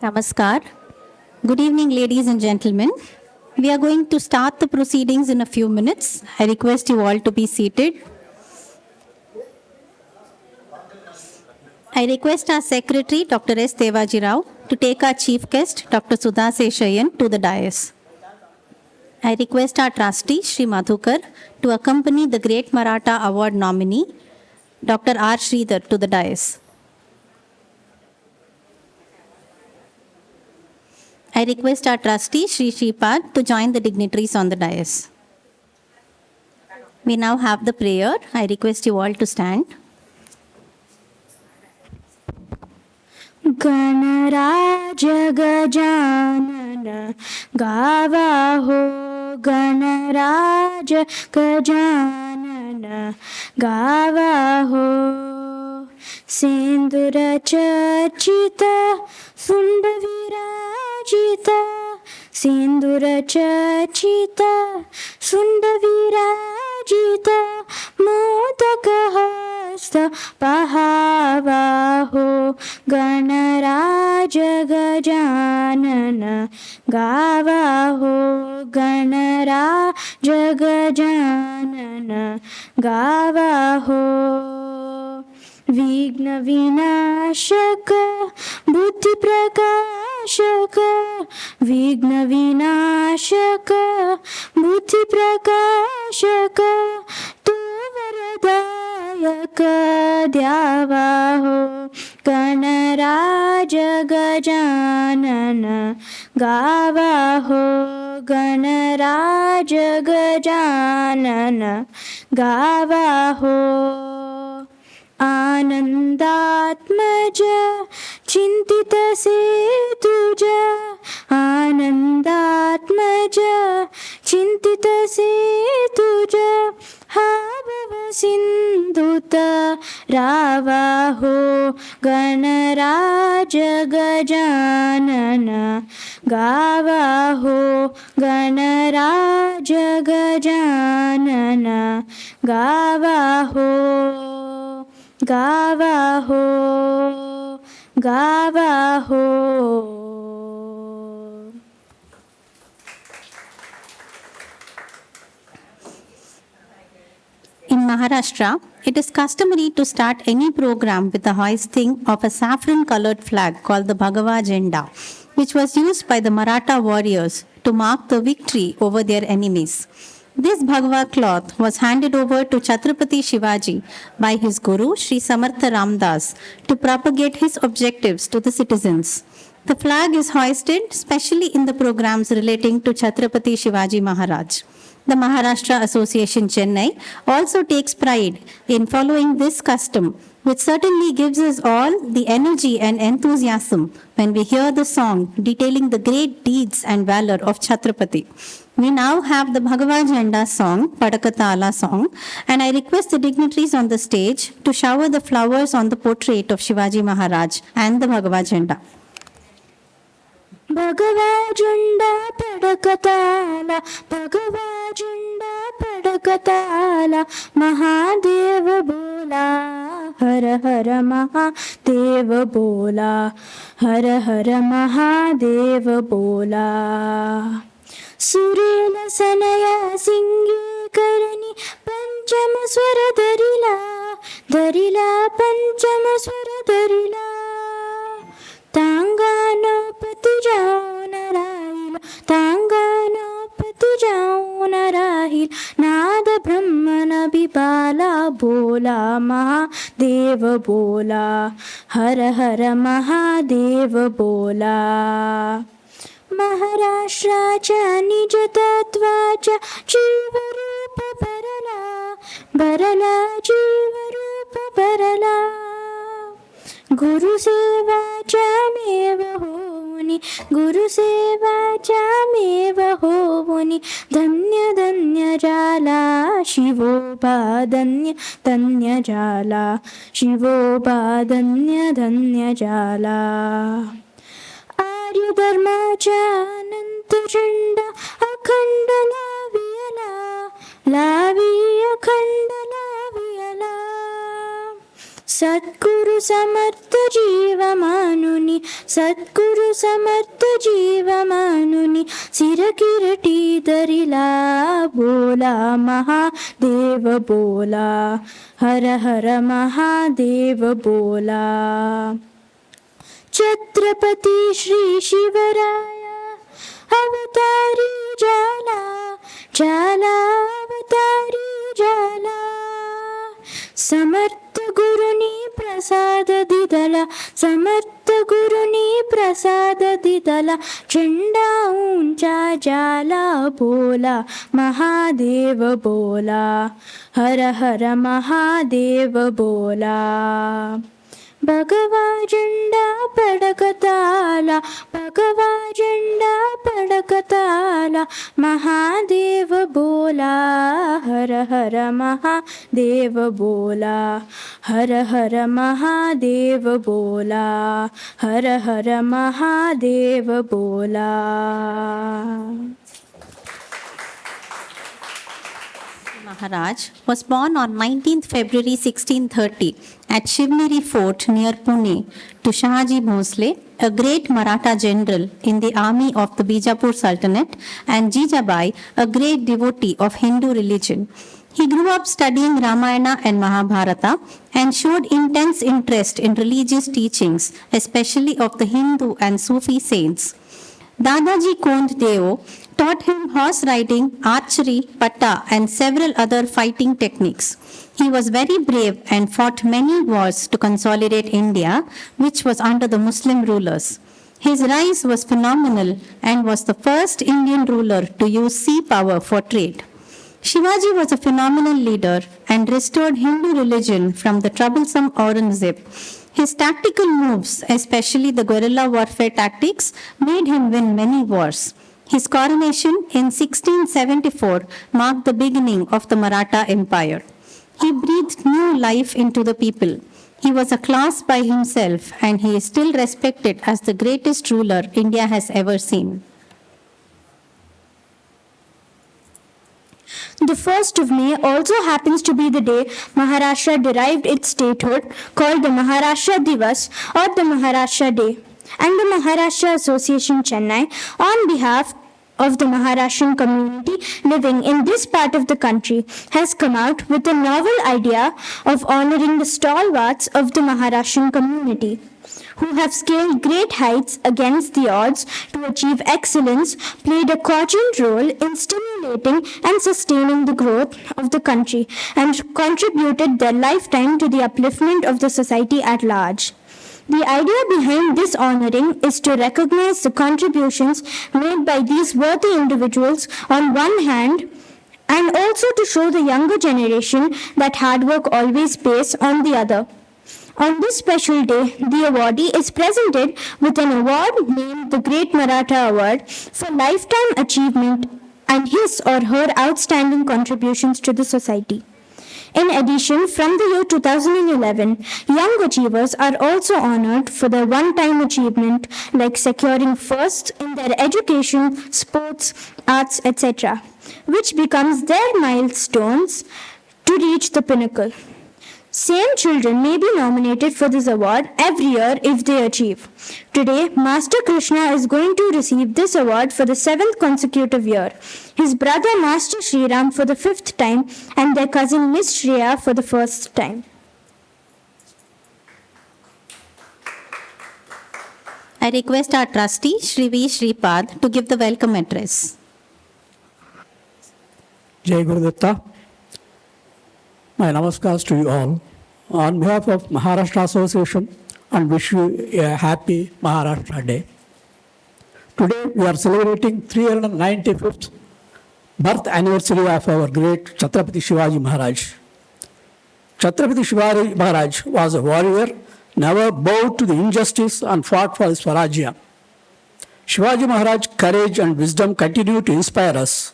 Namaskar. Good evening, ladies and gentlemen. We are going to start the proceedings in a few minutes. I request you all to be seated. I request our secretary, Dr. S. Shivaji Rao, to take our chief guest, Dr. Sudha Seshayan, to the dais. I request our trustee, Sri Madhukar, to accompany the Great Maratha Award nominee, Dr. R. Sridhar, to the dais. I request our trustee, Sri Shripad, to join the dignitaries on the dais. We now have the prayer. I request you all to stand. गणराज गजानन गावा हो गणराज गजानन गावा हो सिंदूर चर्चित सुंड विराजित सिंदूर चर्चित सुंड विराजित मोदक हस्त पहावा हो गणराज गजानन गावा हो गणराज गजानन गावा हो विघ्न विनाशक बुद्धि प्रकाशक विघ्न विनाशक बुद्धि प्रकाशक तू वरदायक द्यावा हो गणराज गजानन गावा हो गणराज गजानन गावा हो आनंदात्मज चिंतित से तुझ आनंदात्मज चिंतित से तुझ हा भव सिंधुत रावा हो गणराज गजानन गावा हो गणराज गजानन गावा हो गावा हो गावा हो. In Maharashtra, it is customary to start any program with the hoisting of a saffron-colored flag called the Bhagava Jhanda, which was used by the Maratha warriors to mark the victory over their enemies. This Bhagava cloth was handed over to Chhatrapati Shivaji by his guru Sri Samartha Ramdas to propagate his objectives to the citizens. The flag is hoisted specially in the programs relating to Chhatrapati Shivaji Maharaj. The Maharashtra Association Chennai also takes pride in following this custom, which certainly gives us all the energy and enthusiasm when we hear the song detailing the great deeds and valor of Chhatrapati. We now have the Bhagava Jhanda song, Padakatala song, and I request the dignitaries on the stage to shower the flowers on the portrait of Shivaji Maharaj and the Bhagava Jhanda. Bhagava Jhanda Padakatala Bhagava Jhanda Padakatala Mahadev Bola Har Har Mahadev Bola Har Har Mahadev Bola सुरेल सनया सिंगे करणी पंचम स्वर धरिला धरिला पंचम स्वर धरिला तांगानो पती जाऊन राहील तांगानो पती जाऊन राहील नाद ब्रह्मन बिबाला बोला महादेव बोला हर हर महादेव बोला महाराष्ट्राच्या निज तत्वाच्या जीवरूप भरला भरला जीवरूप भरला गुरुसेवाच्या मेव होनी गुरुसेवाच्या मेव होनी धन्य धन्य जाला शिवोबा धन्य धन्य जाला शिवोबा धन्य धन्य जाला आर्य धर्माच्या अनंत झेंडा अखंड लावियला लावी अखंड लावियला सद्गुरु समर्थ जीव मानुनी సద్గురు సమర్థ జీవమానుని సిరకిరటి దరిలా బోలా మహాదేవ బోలా హర హర మహాదేవ బోలా छत्रपति श्री शिवराय अवतारी जाला जाला अवतारी जाला समर्थ गुरुनी प्रसाद दिदल समर्थ गुरुनी प्रसाद दिदल झंडा ऊंचा जाला बोला महादेव बोला हर हर महादेव बोला भगवा झंडा पडकताला भगवा झंडा पडकताला महादेव बोला हर हर महादेव बोला हर हर महादेव बोला हर हर महादेव बोला. Maharaj was born on 19th February 1630 at Shivneri Fort near Pune to Shivaji Bhosle, a great Maratha general in the army of the Bijapur Sultanate, and Jijabai, a great devotee of Hindu religion. He grew up studying Ramayana and Mahabharata and showed intense interest in religious teachings, especially of the Hindu and Sufi saints. Dadaji Kond Deo taught him horse riding, archery, patta, and several other fighting techniques. He was very brave and fought many wars to consolidate India, which was under the Muslim rulers. His rise was phenomenal and was the first Indian ruler to use sea power for trade. Shivaji was a phenomenal leader and restored Hindu religion from the troublesome Aurangzeb. His tactical moves, especially the guerrilla warfare tactics, made him win many wars. His coronation in 1674 marked the beginning of the Maratha Empire. He breathed new life into the people. He was a class by himself, and he is still respected as the greatest ruler India has ever seen. The 1st of May also happens to be the day Maharashtra derived its statehood, called the Maharashtra Divas or the Maharashtra Day. And the Maharashtra Association Chennai, on behalf of the Maharashtrian community living in this part of the country, has come out with a novel idea of honoring the stalwarts of the Maharashtrian community, who have scaled great heights against the odds to achieve excellence, played a cogent role in stimulating and sustaining the growth of the country, and contributed their lifetime to the upliftment of the society at large. The idea behind this honoring is to recognize the contributions made by these worthy individuals on one hand, and also to show the younger generation that hard work always pays on the other. On this special day, the awardee is presented with an award named the Great Maratha Award for lifetime achievement and his or her outstanding contributions to the society. In addition, from the year 2011, young achievers are also honored for their one-time achievement, like securing firsts in their education, sports, arts, etc., which becomes their milestones to reach the pinnacle. Same children may be nominated for this award every year if they achieve. Today, Master Krishna is going to receive this award for the 7th consecutive year, his brother Master Sriram for the 5th time, and their cousin Miss Shreya for the 1st time. I request our trustee, Shri V. Shripad, to give the welcome address. Jai Gurudatta. My namaskars to you all. On behalf of Maharashtra Association, and wish you a happy Maharashtra Day. Today we are celebrating 395th birth anniversary of our great Chhatrapati Shivaji Maharaj. Chhatrapati Shivaji Maharaj was a warrior, never bowed to the injustice and fought for his Swarajya. Shivaji Maharaj's courage and wisdom continue to inspire us.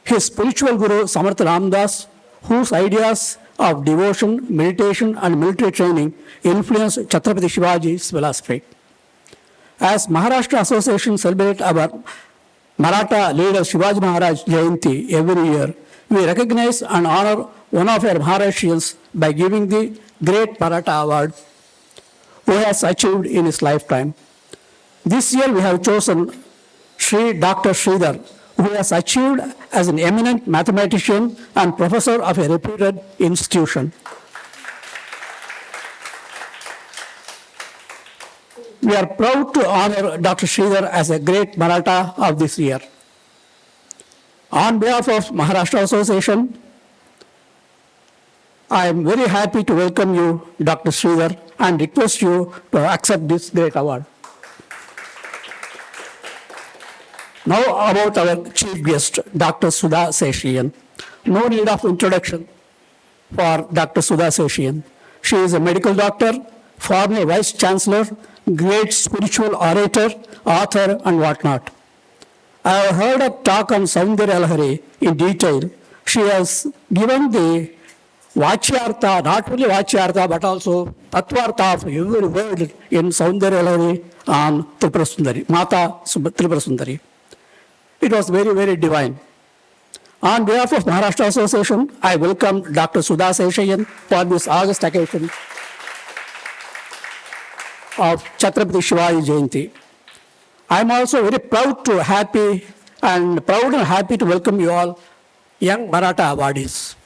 His spiritual guru Samarth Ramdas, whose ideas of devotion, meditation and military training influenced Chhatrapati Shivaji's philosophy. As Maharashtra Association celebrates our Maratha leader Shivaji Maharaj Jayanthi every year, we recognize and honor one of our Maharashtrians by giving the Great Maratha Award who has achieved in his lifetime. This year we have chosen Sri Dr. Sridhar, who has achieved as an eminent mathematician and professor of a reputed institution. We are proud to honor Dr. Sridhar as a great Maratha of this year. On behalf of Maharashtra Association, I am very happy to welcome you, Dr. Sridhar, and request you to accept this great award. Now about our chief guest, Dr. Sudha Seshian. No need of introduction for Dr. Sudha Seshian. She is a medical doctor, former vice chancellor, great spiritual orator, author, and whatnot. I have heard her talk on Saundarya Lahari in detail. She has given the Vachyartha, not only Vachyartha, but also Tattvartha of every word in Saundarya Lahari on Tripura Sundari, Mata Tripura Sundari. It was very, very divine. On behalf of Maharashtra Association, I welcome Dr. Sudha Seshayan for this August occasion of Chhatrapati Shivaji Jayanthi. I am also very proud and happy to welcome you all, young Maratha awardees.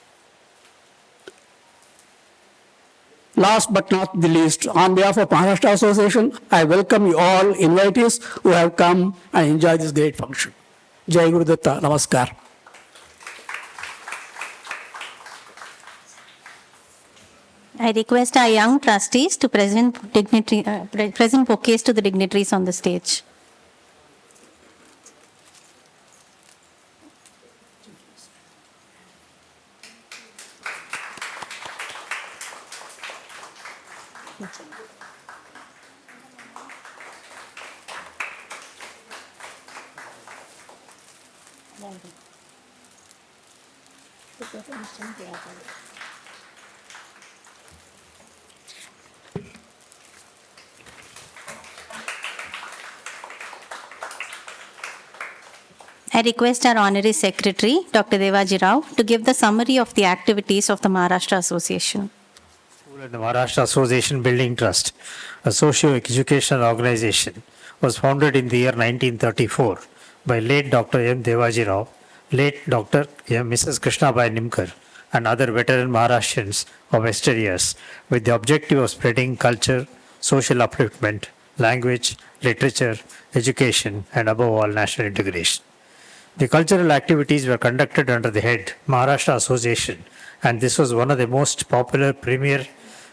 Last but not the least, on behalf of Maharashtra Association, I welcome you all invitees who have come and enjoyed this great function. Jai Guru Datta, Namaskar. I request our young trustees to present bouquets to the dignitaries on the stage. I request our Honorary Secretary, Dr. Devaji Rao, to give the summary of the activities of the Maharashtra Association. The Maharashtra Association Building Trust, a socio-educational organization, was founded in the year 1934 by late Dr. M. Devaji Rao, late Dr. M. Mrs. Krishnabai Nimkar, and other veteran Maharashtrians of yesteryears, with the objective of spreading culture, social upliftment, language, literature, education, and above all, national integration. The cultural activities were conducted under the head Maharashtra Association, and this was one of the most popular premier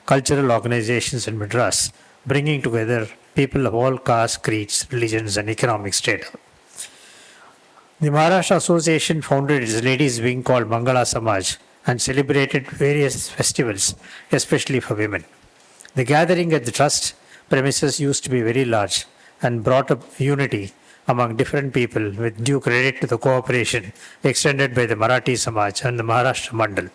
cultural organizations in Madras, bringing together people of all castes, creeds, religions, and economic strata. The Maharashtra Association founded its ladies' wing called Mangala Samaj and celebrated various festivals, especially for women. The gathering at the trust premises used to be very large and brought up unity among different people, with due credit to the cooperation extended by the Marathi Samaj and the Maharashtra Mandal.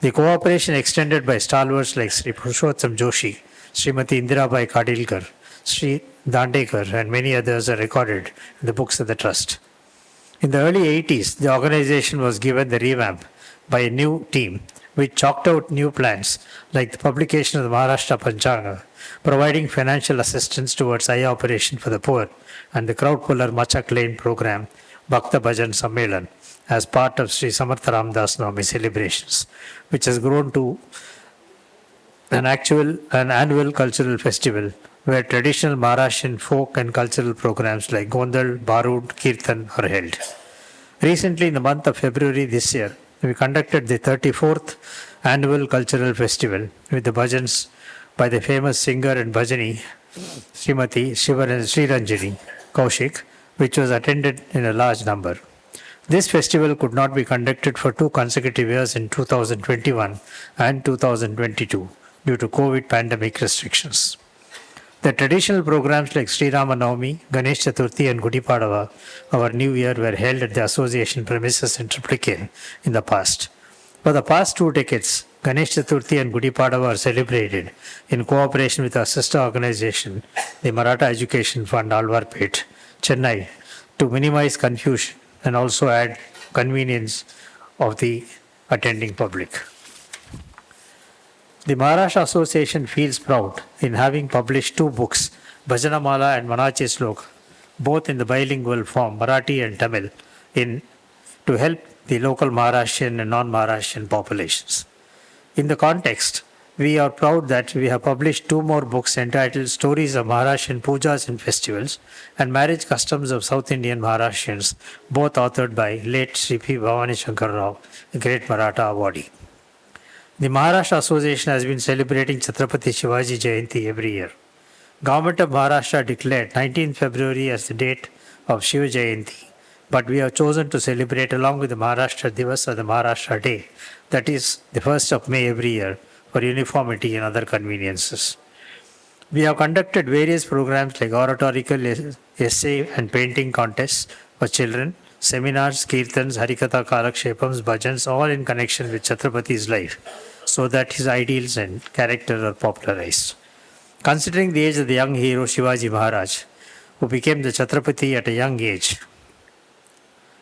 The cooperation extended by stalwarts like Sri Purushottam Joshi, Srimati Indirabai Kadilkar, Sri Dandekar, and many others are recorded in the books of the trust. In the early 80s, the organization was given the revamp by a new team, which chalked out new plans like the publication of the Maharashtra Panchanga, providing financial assistance towards eye operation for the poor, and the crowd puller Machak Lane program, Bhakta Bhajan Sammelan, as part of Sri Samartha Ramdas Navami celebrations, which has grown to an annual cultural festival where traditional Maharashtrian folk and cultural programs like Gondal, Barud, Kirtan are held. Recently, in the month of February this year, we conducted the 34th annual cultural festival with the bhajans by the famous singer and bhajani Srimati Sriranjani Kaushik, which was attended in a large number. This festival could not be conducted for 2 consecutive years in 2021 and 2022 due to COVID pandemic restrictions. The traditional programs like Sri Rama Navami, Ganesh Chaturthi, and Gudi Padava, our new year, were held at the association premises in Triplicane in the past. For the past 2 decades, Ganesh Chaturthi and Gudi Padava are celebrated in cooperation with our sister organization, the Maratha Education Fund, Alwarpet, Chennai, to minimize confusion and also add convenience of the attending public. The Maharashtra Association feels proud in having published 2 books Bhajanamala and Manache Slok, both in the bilingual form, Marathi and Tamil, to help the local Maharashtrian and non-Maharashtrian populations. In the context, we are proud that we have published 2 more books entitled Stories of Maharashtrian Pujas and Festivals and Marriage Customs of South Indian Maharashtrians, both authored by late Sri P. Bhavani Shankar Rao, a great Maratha awardee. The Maharashtra Association has been celebrating Chhatrapati Shivaji Jayanthi every year. Government of Maharashtra declared 19 February as the date of Shiva Jayanti, but we have chosen to celebrate along with the Maharashtra Divas or the Maharashtra Day, that is the 1st of May every year, for uniformity and other conveniences. We have conducted various programs like oratorical, essay and painting contests for children, seminars, kirtans, harikatha, kalakshepams, bhajans, all in connection with Chhatrapati's life, so that his ideals and character are popularized. Considering the age of the young hero Shivaji Maharaj, who became the Chhatrapati at a young age,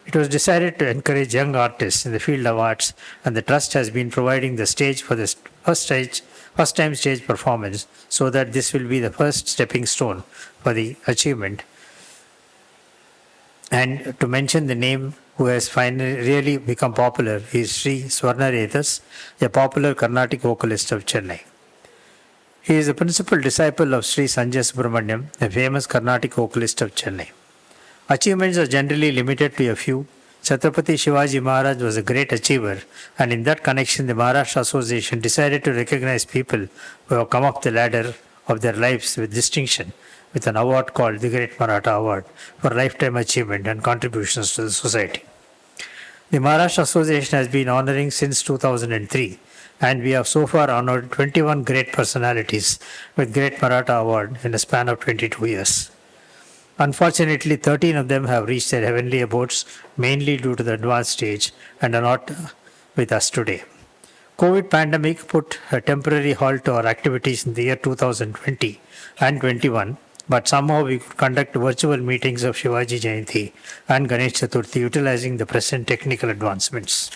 it was decided to encourage young artists in the field of arts, and the trust has been providing the stage for this first time stage performance, so that this will be the first stepping stone for the achievement. And to mention the name who has finally really become popular is Sri Swarnaretas, a popular Carnatic vocalist of Chennai. He is the principal disciple of Sri Sanjay Subramaniam, a famous Carnatic vocalist of Chennai. Achievements are generally limited to a few. Chhatrapati Shivaji Maharaj was a great achiever, and in that connection the Maharashtra Association decided to recognize people who have come up the ladder of their lives with distinction with an award called the Great Maratha Award for lifetime achievement and contributions to the society. The Maharashtra Association has been honoring since 2003, and we have so far honored 21 great personalities with Great Maratha Award in a span of 22 years. Unfortunately, 13 of them have reached their heavenly abodes, mainly due to the advanced stage, and are not with us today. COVID pandemic put a temporary halt to our activities in the year 2020 and 21, but somehow we could conduct virtual meetings of Shivaji Jayanti and Ganesh Chaturthi utilizing the present technical advancements.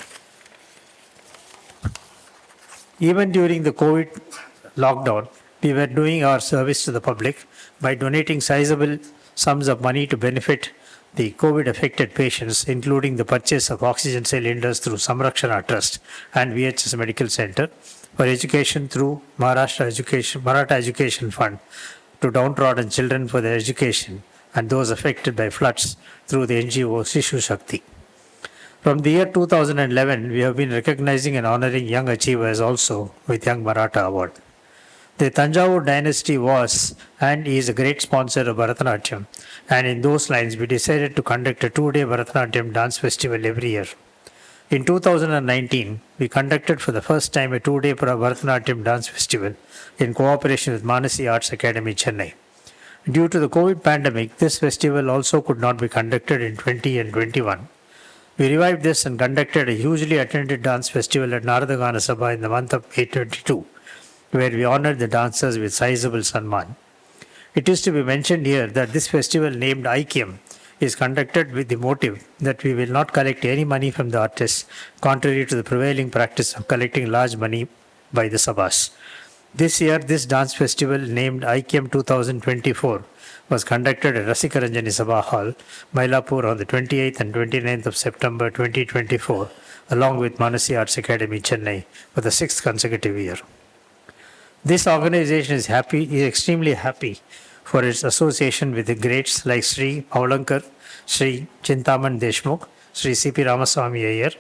Even during the COVID lockdown, we were doing our service to the public by donating sizable sums of money to benefit the COVID-affected patients, including the purchase of oxygen cylinders through Samrakshana Trust and VHS Medical Center, for education through Maratha Education Fund to downtrodden children for their education, and those affected by floods through the NGO Shishu Shakti. From the year 2011, we have been recognizing and honoring young achievers also with Young Maratha Award. The Tanjavur dynasty was and is a great sponsor of Bharatanatyam, and in those lines we decided to conduct a 2-day Bharatanatyam dance festival every year. In 2019, we conducted for the first time a 2-day Bharatanatyam dance festival in cooperation with Manasi Arts Academy, Chennai. Due to the COVID pandemic, this festival also could not be conducted in 20 and 21. We revived this and conducted a hugely attended dance festival at Naradagana Sabha in the month of May 22, where we honored the dancers with sizable Sanman. It is to be mentioned here that this festival, named Aikyam, is conducted with the motive that we will not collect any money from the artists, contrary to the prevailing practice of collecting large money by the Sabhas. This year, this dance festival, named Aikyam 2024, was conducted at Rasikaranjani Sabha Hall, Mylapore, on the 28th and 29th of September 2024, along with Manasi Arts Academy, Chennai, for the 6th consecutive year. This organization is extremely happy for its association with the greats like Sri Paulankar, Sri Chintaman Deshmukh, Sri C.P. Ramaswamy Iyer,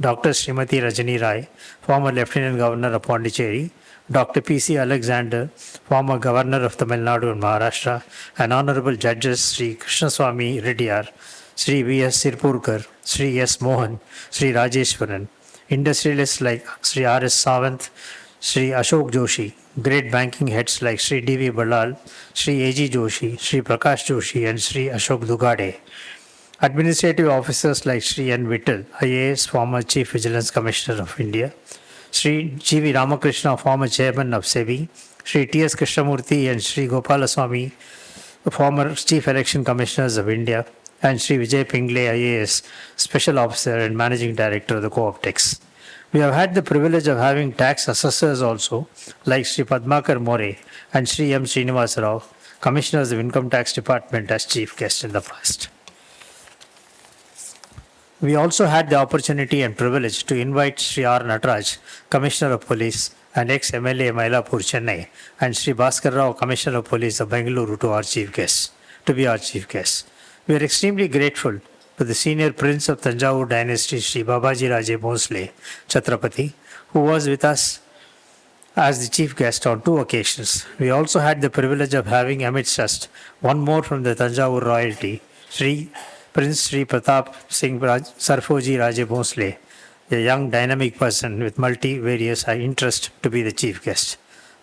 Dr. Srimati Rajani Rai, former Lieutenant Governor of Pondicherry, Dr. P.C. Alexander, former Governor of Tamil Nadu and Maharashtra, and Honorable Judges Sri Krishnaswamy Reddiyar, Sri V.S. Sirpurkar, Sri S. Mohan, Sri Rajeshwaran, industrialists like Sri R.S. Sawant, Sri Ashok Joshi, great banking heads like Sri D.V. Ballal, Sri A.G. Joshi, Sri Prakash Joshi, and Sri Ashok Dugade. Administrative officers like Sri N. Vittal, IAS, former Chief Vigilance Commissioner of India, Sri G.V. Ramakrishna, former Chairman of SEBI, Sri T.S. Krishnamurthy and Sri Gopalaswamy, former Chief Election Commissioners of India, and Sri Vijay Pingle, IAS, Special Officer and Managing Director of the Co-optex. We have had the privilege of having tax assessors also, like Sri Padmakar More and Sri M. Srinivasa Rao, Commissioners of Income Tax Department as chief guest in the past. We also had the opportunity and privilege to invite Sri R. Nataraj, Commissioner of Police and ex-MLA Mylapore, Chennai, and Sri Bhaskar Rao, Commissioner of Police of Bengaluru to be our chief guests. We are extremely grateful to the senior prince of Tanjavur dynasty, Sri Babaji Raje Bhonsle Chhatrapati, who was with us as the chief guest on 2 occasions. We also had the privilege of having amidst us one more from the Tanjavur royalty, Prince Sri Pratap Singh Sarfoji Raje Bhonsle, a young dynamic person with multi-various interests, to be the chief guest.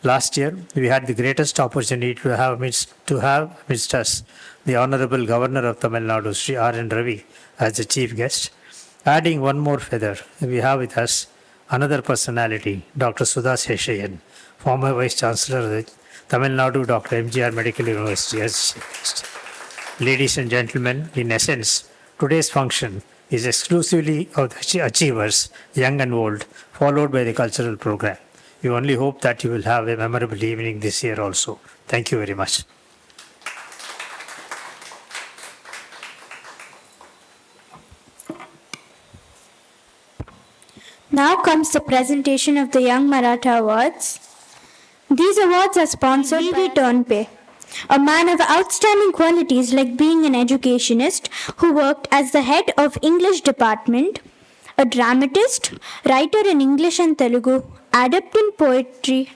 Last year, we had the greatest opportunity to have amidst us the Honorable Governor of Tamil Nadu, Sri R. N. Ravi, as the chief guest. Adding one more feather, we have with us another personality, Dr. Sudha Seshayan, former Vice Chancellor of the Tamil Nadu Dr. MGR Medical University, as chief guest. Ladies and gentlemen, in essence, today's function is exclusively of the achievers, young and old, followed by the cultural program. We only hope that you will have a memorable evening this year also. Thank you very much. Now comes the presentation of the Young Maratha Awards. These awards are sponsored by Turnpay, a man of outstanding qualities like being an educationist who worked as the head of English department, a dramatist, writer in English and Telugu, adept in poetry,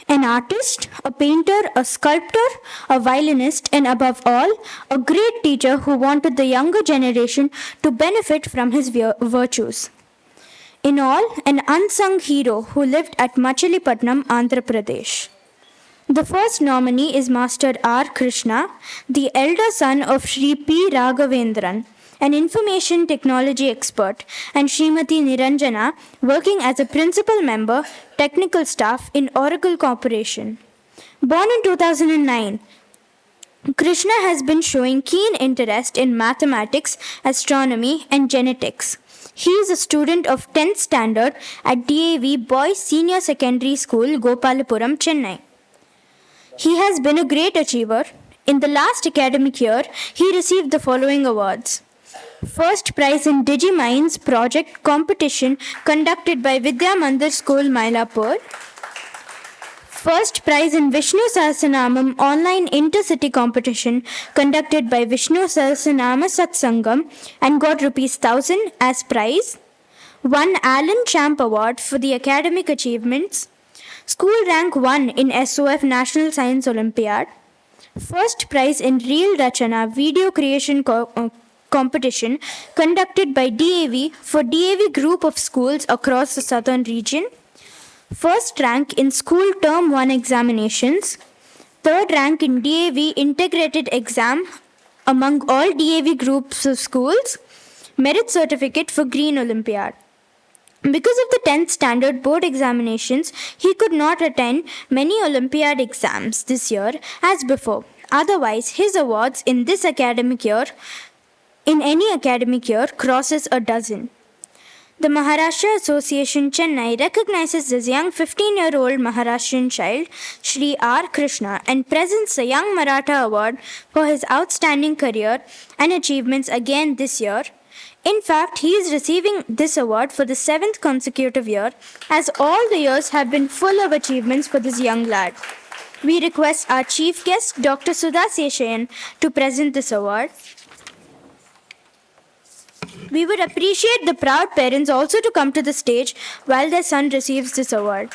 an artist, a painter, a sculptor, a violinist, and above all, a great teacher who wanted the younger generation to benefit from his virtues. In all, an unsung hero who lived at Machilipatnam, Andhra Pradesh. The first nominee is Master R. Krishna, the elder son of Sri P. Raghavendran, an information technology expert, and Srimati Niranjana, working as a principal member, technical staff in Oracle Corporation. Born in 2009, Krishna has been showing keen interest in mathematics, astronomy, and genetics. He is a student of 10th standard at DAV Boys Senior Secondary School, Gopalapuram, Chennai. He has been a great achiever. In the last academic year, he received the following awards. First prize in Digimines project competition conducted by Vidya Mandir School, Mylapore. First prize in Vishnu Sahasranamam online intercity competition conducted by Vishnu Sahasranama Satsangam and got ₹1,000 as prize. Won Alan Champ Award for the academic achievements. School rank 1 in SOF National Science Olympiad. First prize in Reel Rachana video creation competition conducted by DAV for DAV group of schools across the southern region. First rank in school term 1 examinations. Third rank in DAV integrated exam among all DAV groups of schools. Merit certificate for Green Olympiad. Because of the 10th standard board examinations, he could not attend many Olympiad exams this year as before. Otherwise, his awards in any academic year crosses a dozen. The Maharashtra Association Chennai recognizes this young 15-year-old Maharashtrian child, Sri R. Krishna, and presents the Young Maratha Award for his outstanding career and achievements again this year. In fact, he is receiving this award for the 7th consecutive year, as all the years have been full of achievements for this young lad. We request our chief guest, Dr. Sudha Seshayan, to present this award. We would appreciate the proud parents also to come to the stage while their son receives this award.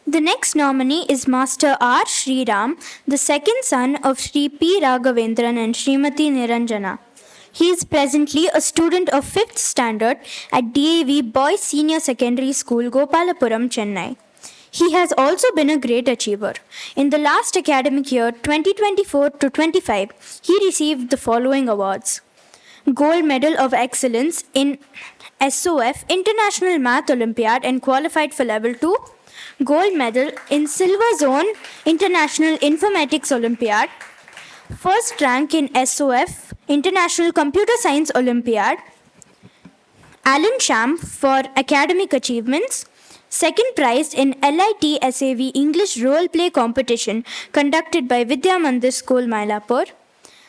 The next nominee is Master R. Sriram, the second son of Sri P. Raghavendran and Srimati Niranjana. He is presently a student of 5th standard at DAV Boys Senior Secondary School, Gopalapuram, Chennai. He has also been a great achiever. In the last academic year 2024 to 25, he received the following awards: Gold Medal of Excellence in SOF International Math Olympiad and qualified for Level 2, Gold Medal in Silver Zone International Informatics Olympiad, First rank in SOF International Computer Science Olympiad, Alan Sham for academic achievements, second prize in LIT SAV English role play competition conducted by Vidya Mandir School, Mylapore,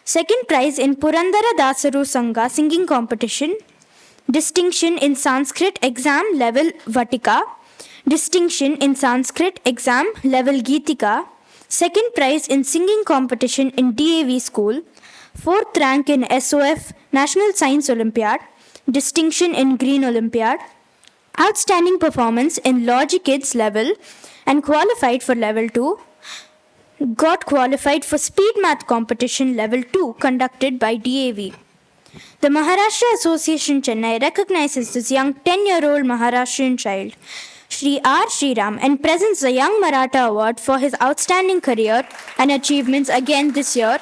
second prize in Purandara Dasaru Sangha singing competition, distinction in Sanskrit exam level Vatika, distinction in Sanskrit exam level Geetika, second prize in singing competition in DAV school, fourth rank in SOF National Science Olympiad, distinction in Green Olympiad, outstanding performance in Logic Kids level and qualified for level 2, got qualified for speed math competition level 2 conducted by DAV. The Maharashtra Association Chennai recognizes this young 10-year-old Maharashtrian child, Shri R. Sriram, and presents the Young Maratha Award for his outstanding career and achievements again this year.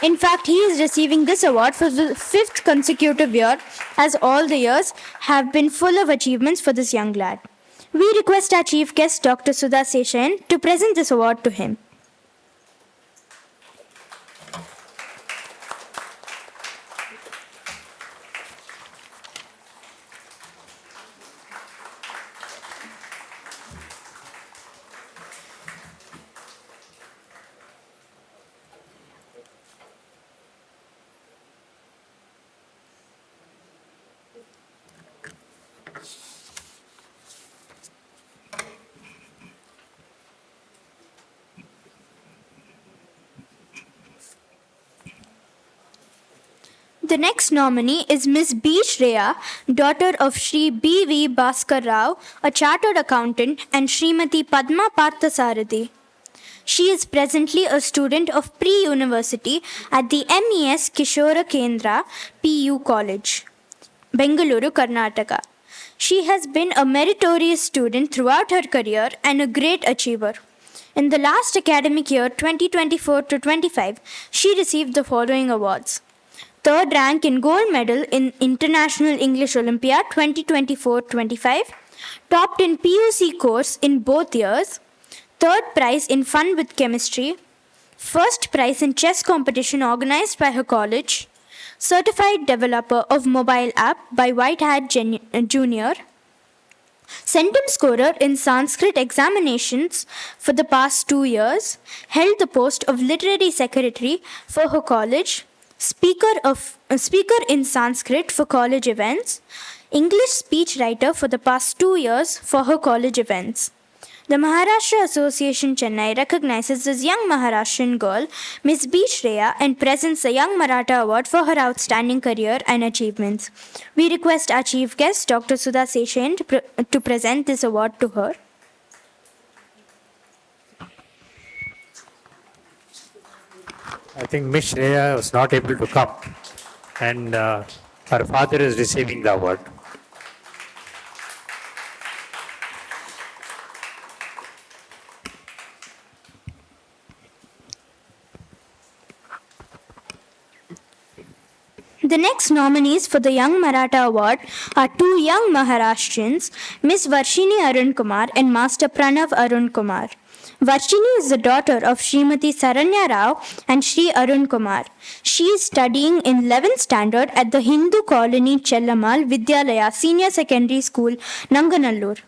In fact, he is receiving this award for the 5th consecutive year, as all the years have been full of achievements for this young lad. We request our chief guest, Dr. Sudha Seshan, to present this award to him. The next nominee is Ms. B. Shreya, daughter of Shri B. V. Bhaskar Rao, a chartered accountant, and Srimati Padma Parthasarathi. She is presently a student of pre-university at the MES Kishora Kendra PU College, Bengaluru, Karnataka. She has been a meritorious student throughout her career and a great achiever. In the last academic year 2024 to 25, she received the following awards: third rank in gold medal in International English Olympiad 2024-25, topped in PUC course in both years, third prize in fun with chemistry, first prize in chess competition organized by her college, certified developer of mobile app by White Hat Junior, centum scorer in Sanskrit examinations for the past 2 years, held the post of literary secretary for her college, speaker in Sanskrit for college events, English speech writer for the past 2 years for her college events. The Maharashtra Association Chennai recognizes this young Maharashtrian girl, Ms. B. Shreya, and presents the Young Maratha Award for her outstanding career and achievements. We request our chief guest, Dr. Sudha Seshan, to present this award to her. I think Miss Shreya was not able to come, and her father is receiving the award. The next nominees for the Young Maratha Award are two young Maharashtrians, Miss Varshini Arun Kumar and Master Pranav Arun Kumar. Varshini is the daughter of Srimati Saranya Rao and Shri Arun Kumar. She is studying in 11th standard at the Hindu Colony Chellamal Vidyalaya Senior Secondary School, Nanganallur.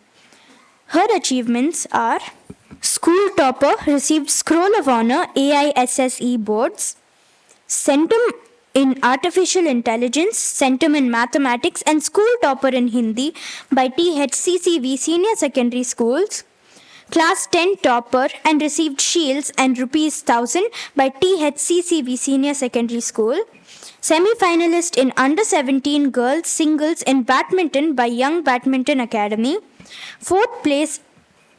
Her achievements are: school topper, received Scroll of Honor AISSE boards, centum in Artificial Intelligence, centum in Mathematics, and school topper in Hindi by THCCV Senior Secondary Schools, Class 10 topper and received shields and ₹1,000 by THCCV Senior Secondary School, semi-finalist in Under 17 Girls Singles in Badminton by Young Badminton Academy, fourth place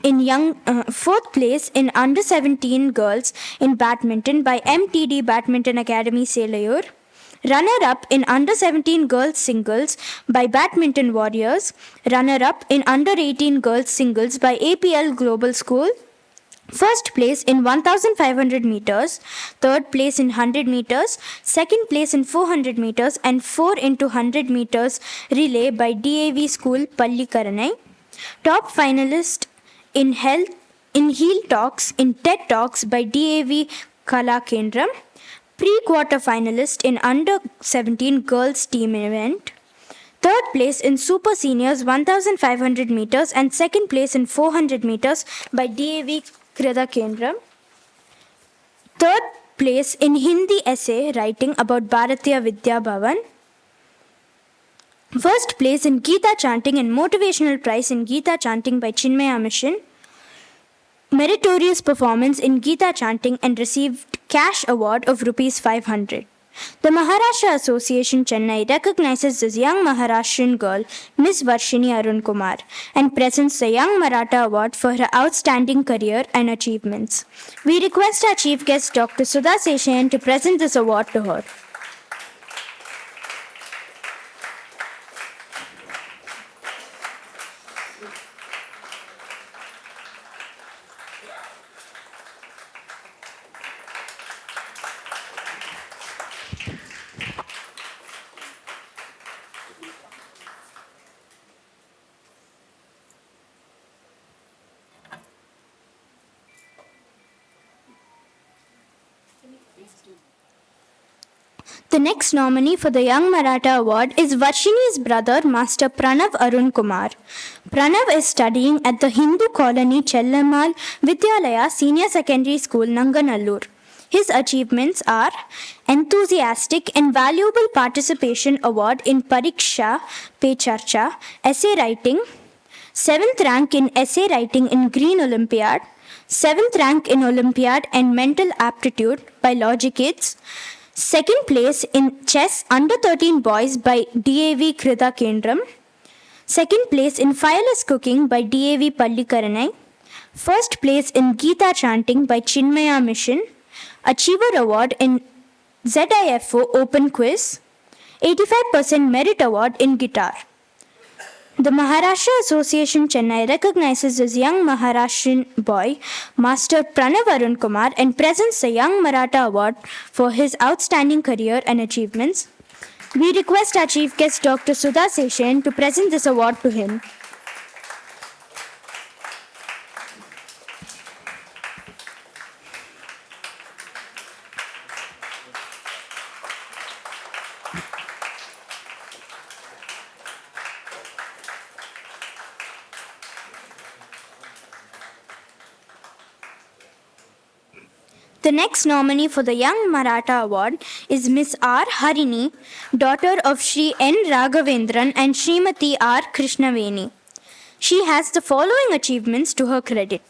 in Under 17 Girls in Badminton by MTD Badminton Academy, Selayur, runner-up in under-17 girls singles by Badminton Warriors, runner-up in under-18 girls singles by APL Global School, first place in 1500 meters, third place in 100 meters, second place in 400 meters, and 4 into 100 meters relay by DAV School Pallikaranai. Top finalist in Heel Talks in TED Talks by DAV Kala Kendram. Pre-quarter finalist in under 17 girls team event. Third place in Super Seniors 1500 meters and second place in 400 meters by DAV Krida Kendram. Third place in Hindi essay writing about Bharatiya Vidya Bhavan. First place in Gita chanting and motivational prize in Gita chanting by Chinmaya Mission. Meritorious performance in Gita chanting and received cash award of rupees 500. The Maharashtra Association Chennai recognizes this young Maharashtrian girl, Miss Varshini Arun Kumar, and presents the Young Maratha Award for her outstanding career and achievements. We request our chief guest, Dr. Sudha Seshan, to present this award to her. The next nominee for the Young Maratha Award is Varshini's brother, Master Pranav Arun Kumar. Pranav is studying at the Hindu Colony Chellamal Vidyalaya Senior Secondary School, Nanganallur. His achievements are Enthusiastic and Valuable Participation Award in Pariksha Pe Charcha, Essay Writing, 7th rank in Essay Writing in Green Olympiad, 7th rank in Olympiad and Mental Aptitude by Logikids, second place in Chess Under 13 Boys by DAV Krida Kendram, second place in Fireless Cooking by DAV Pallikaranai, first place in Gita Chanting by Chinmaya Mission, Achiever Award in ZIFO Open Quiz, 85% Merit Award in Guitar. The Maharashtra Association Chennai recognizes this young Maharashtrian boy, Master Pranav Arun Kumar, and presents the Young Maratha Award for his outstanding career and achievements. We request our chief guest, Dr. Sudha Seshan, to present this award to him. The next nominee for the Young Maratha Award is Miss R. Harini, daughter of Shri N. Raghavendran and Srimati R. Krishnaveni. She has the following achievements to her credit.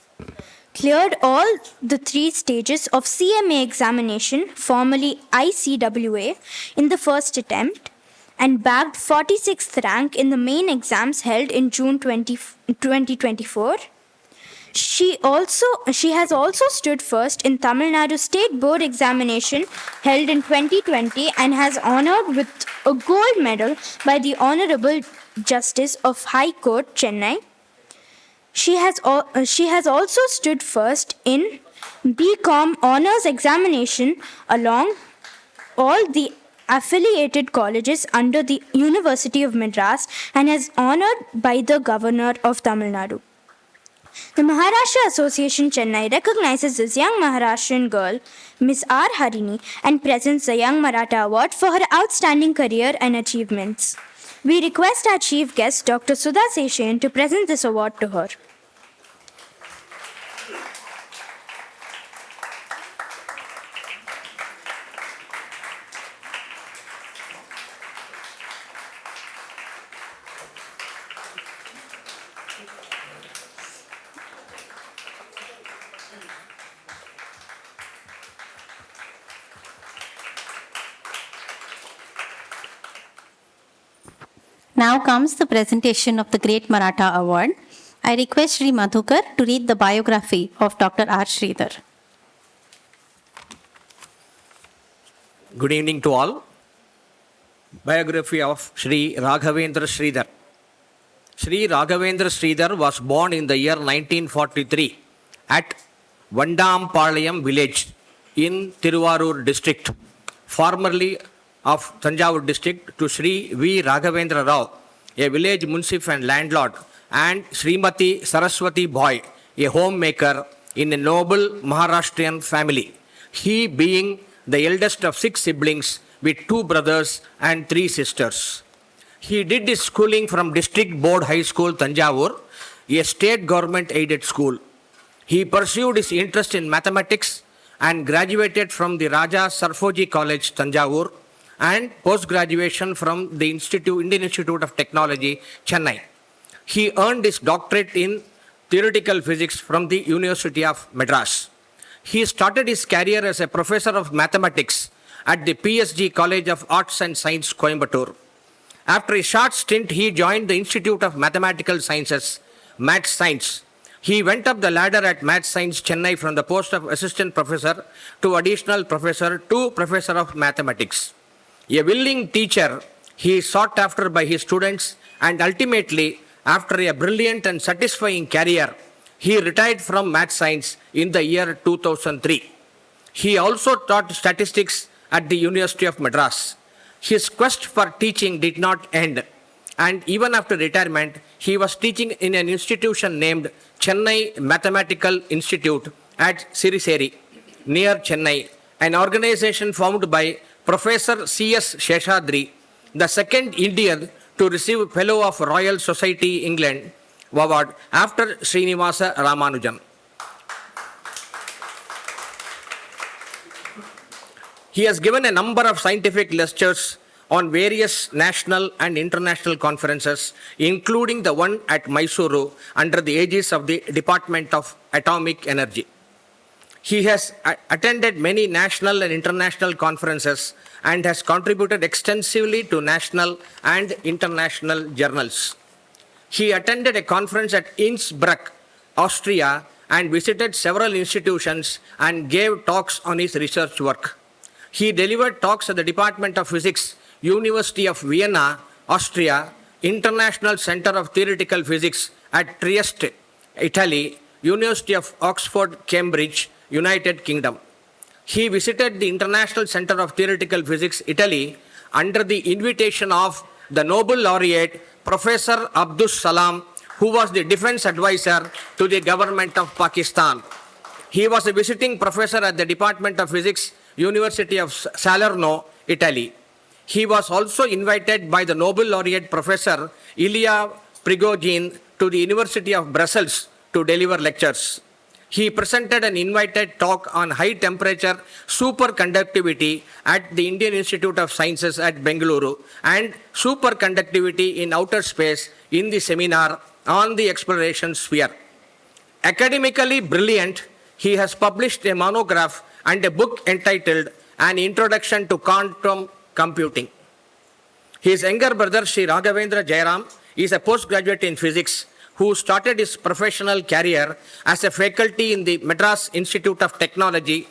Cleared all the 3 stages of CMA examination, formerly ICWA, in the first attempt, and bagged 46th rank in the main exams held in June 2024. She has also stood first in Tamil Nadu State Board examination held in 2020 and has honored with a gold medal by the Honorable Justice of High Court, Chennai. She has also stood first in BCom Honours examination along all the affiliated colleges under the University of Madras and is honored by the Governor of Tamil Nadu. The Maharashtra Association Chennai recognizes this young Maharashtrian girl, Miss R. Harini, and presents the Young Maratha Award for her outstanding career and achievements. We request our chief guest, Dr. Sudha Seshan, to present this award to her. Now comes the presentation of the Great Maratha Award. I request Sri Madhukar to read the biography of Dr. R. Sridhar. Good evening to all. biography of Sri Raghavendra Sridhar. Sri Raghavendra Sridhar was born in the year 1943 at Vandampalayam village in Tiruvarur district, formerly of Tanjavur district, to Sri V. Raghavendra Rao, a village munsif and landlord, and Srimati Saraswati Boy, a homemaker in a noble Maharashtrian family, he being the eldest of 6 siblings with 2 brothers and 3 sisters. He did his schooling from District Board High School, Tanjavur, a state government aided school. He pursued his interest in mathematics and graduated from the Raja Sarfoji College, Tanjavur, and post-graduation from the Indian Institute of Technology, Chennai. He earned his doctorate in theoretical physics from the University of Madras. He started his career as a professor of mathematics at the PSG College of Arts and Science, Coimbatore. After a short stint, he joined the Institute of Mathematical Sciences, Maths Science. He went up the ladder at Maths Science, Chennai, from the post of assistant professor to additional professor to professor of mathematics. A willing teacher, he is sought after by his students, and ultimately, after a brilliant and satisfying career, he retired from Maths Science in the year 2003. He also taught statistics at the University of Madras. His quest for teaching did not end, and even after retirement, he was teaching in an institution named Chennai Mathematical Institute at Siriseri, near Chennai, an organization formed by Professor C.S. Sheshadri, the second Indian to receive Fellow of Royal Society, England, award after Srinivasa Ramanujan. He has given a number of scientific lectures on various national and international conferences, including the one at Mysuru under the aegis of the Department of Atomic Energy. He has attended many national and international conferences and has contributed extensively to national and international journals. He attended a conference at Innsbruck, Austria, and visited several institutions and gave talks on his research work. He delivered talks at the Department of Physics, University of Vienna, Austria, International Center of Theoretical Physics at Trieste, Italy, University of Oxford, Cambridge, United Kingdom. He visited the International Center of Theoretical Physics, Italy, under the invitation of the Nobel laureate Professor Abdus Salam, who was the defense advisor to the government of Pakistan. He was a visiting professor at the Department of Physics, University of Salerno, Italy. He was also invited by the Nobel laureate Professor Ilya Prigogine to the University of Brussels to deliver lectures. He presented an invited talk on high temperature superconductivity at the Indian Institute of Sciences at Bengaluru and superconductivity in outer space in the seminar on the exploration sphere. Academically brilliant, he has published a monograph and a book entitled An Introduction to Quantum Computing. His younger brother, Sri Raghavendra Jayaram, is a postgraduate in physics who started his professional career as a faculty in the Madras Institute of Technology,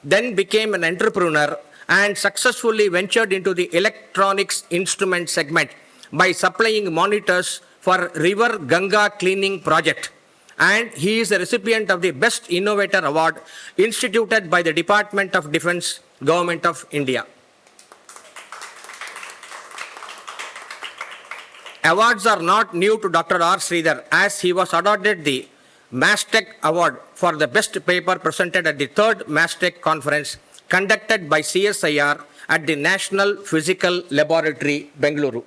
then became an entrepreneur and successfully ventured into the electronics instrument segment by supplying monitors for River Ganga cleaning project. And he is a recipient of the Best Innovator Award instituted by the Department of Defense, Government of India. Awards are not new to Dr. R. Sridhar, as he was awarded the MASTEC Award for the best paper presented at the 3rd MASTEC conference conducted by CSIR at the National Physical Laboratory, Bengaluru.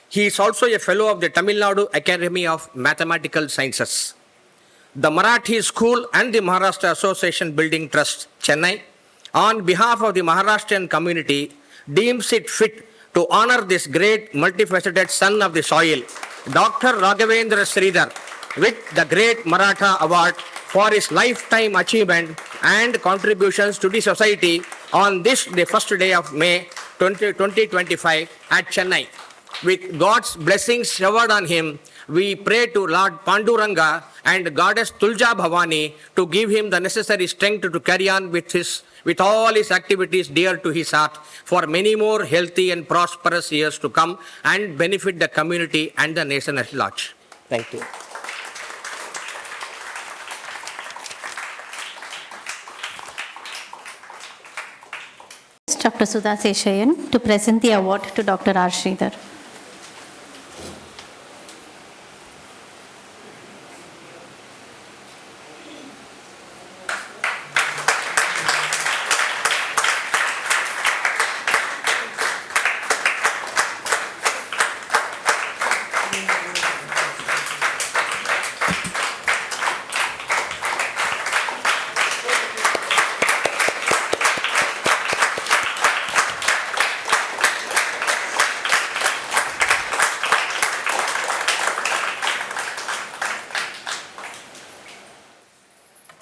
He is also a fellow of the Tamil Nadu Academy of Mathematical Sciences. The Marathi School and the Maharashtra Association Building Trust, Chennai, on behalf of the Maharashtrian community, deems it fit to honor this great multifaceted son of the soil, Dr. Raghavendra Sridhar, with the Great Maratha Award for his lifetime achievement and contributions to the society on this, the first day of May 2025 at Chennai. With God's blessings showered on him we pray to Lord Panduranga and Goddess Tulja Bhavani to give him the necessary strength to carry on with all his activities dear to his heart for many more healthy and prosperous years to come and benefit the community and the nation at large. Thank you. Dr. Sudha Seshayan to present the award to Dr. R. Sridhar.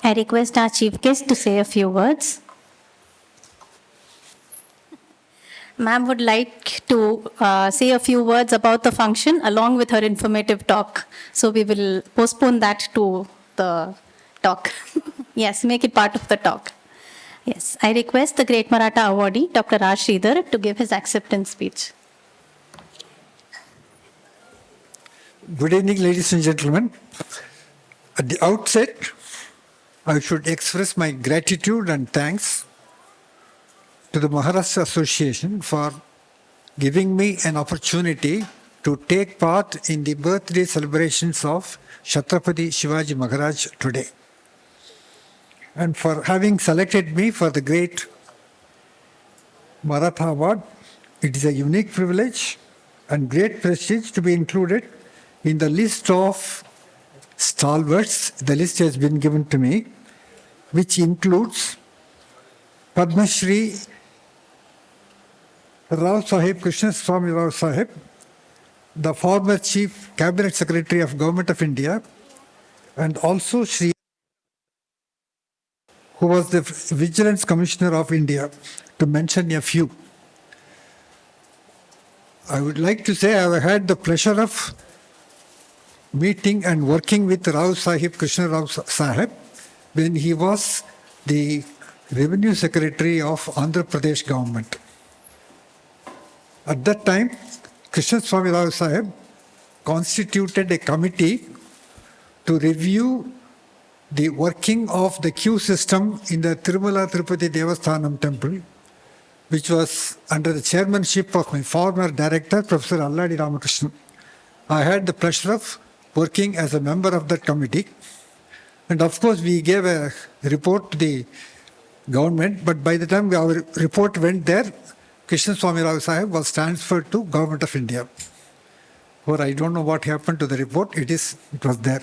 I request our chief guest to say a few words. Ma'am would like to say a few words about the function along with her informative talk. So we will postpone that to the talk. Yes, make it part of the talk. Yes, I request the Great Maratha awardee, Dr. R. Sridhar, to give his acceptance speech. Good evening, ladies and gentlemen. At the outset, I should express my gratitude and thanks to the Maharashtra Association for giving me an opportunity to take part in the birthday celebrations of Chhatrapati Shivaji Maharaj today, and for having selected me for the Great Maratha Award. It is a unique privilege and great prestige to be included in the list of stalwarts. The list has been given to me, which includes Padma Shri Rao Sahib, Krishna Swami Rao Sahib, the former Chief Cabinet Secretary of Government of India, and also Shri, who was the Vigilance Commissioner of India, to mention a few. I would like to say I have had the pleasure of meeting and working with Rao Sahib, Krishna Rao Sahib, when he was the Revenue Secretary of Andhra Pradesh government. At that time, Krishna Swami Rao Sahib constituted a committee to review the working of the queue system in the Tirumala Tirupati Devasthanam temple, which was under the chairmanship of my former director, Professor Alladi Ramakrishnan. I had the pleasure of working as a member of that committee. And of course, we gave a report to the government, but by the time our report went there, Krishna Swami Rao Sahib was transferred to Government of India. Or I don't know what happened to the report, it was there.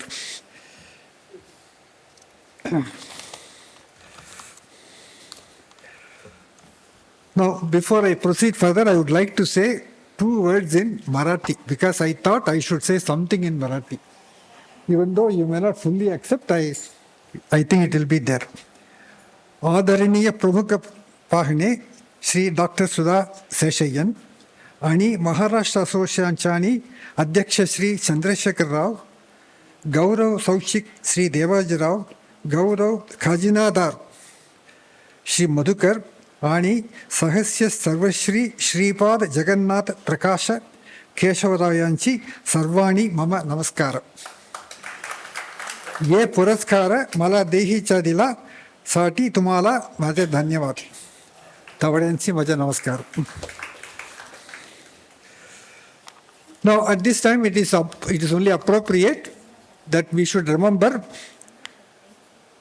Now, before I proceed further, I would like to say 2 words in Marathi, because I thought I should say something in Marathi. Even though you may not fully accept, I think it will be there. आदरणीय प्रमुख पाहुणे Shri doctor सुधा शेषय्यन आणि महाराष्ट्र असोसिएशनचे अध्यक्ष श्री चंद्रशेखर राव, गौरव सौशिक श्री देवाजीराव, गौरव खजिनादार श्री मधुकर आणि सहस्य सर्वश्री श्रीपाद जगन्नाथ प्रकाश केशवराव यांची सर्वांनी मम नमस्कार. ये पुरस्कार मला देहीच्या दिलासाठी तुम्हाला माझे धन्यवाद. तवड्यांची माझे नमस्कार. Now at this time it is only appropriate that we should remember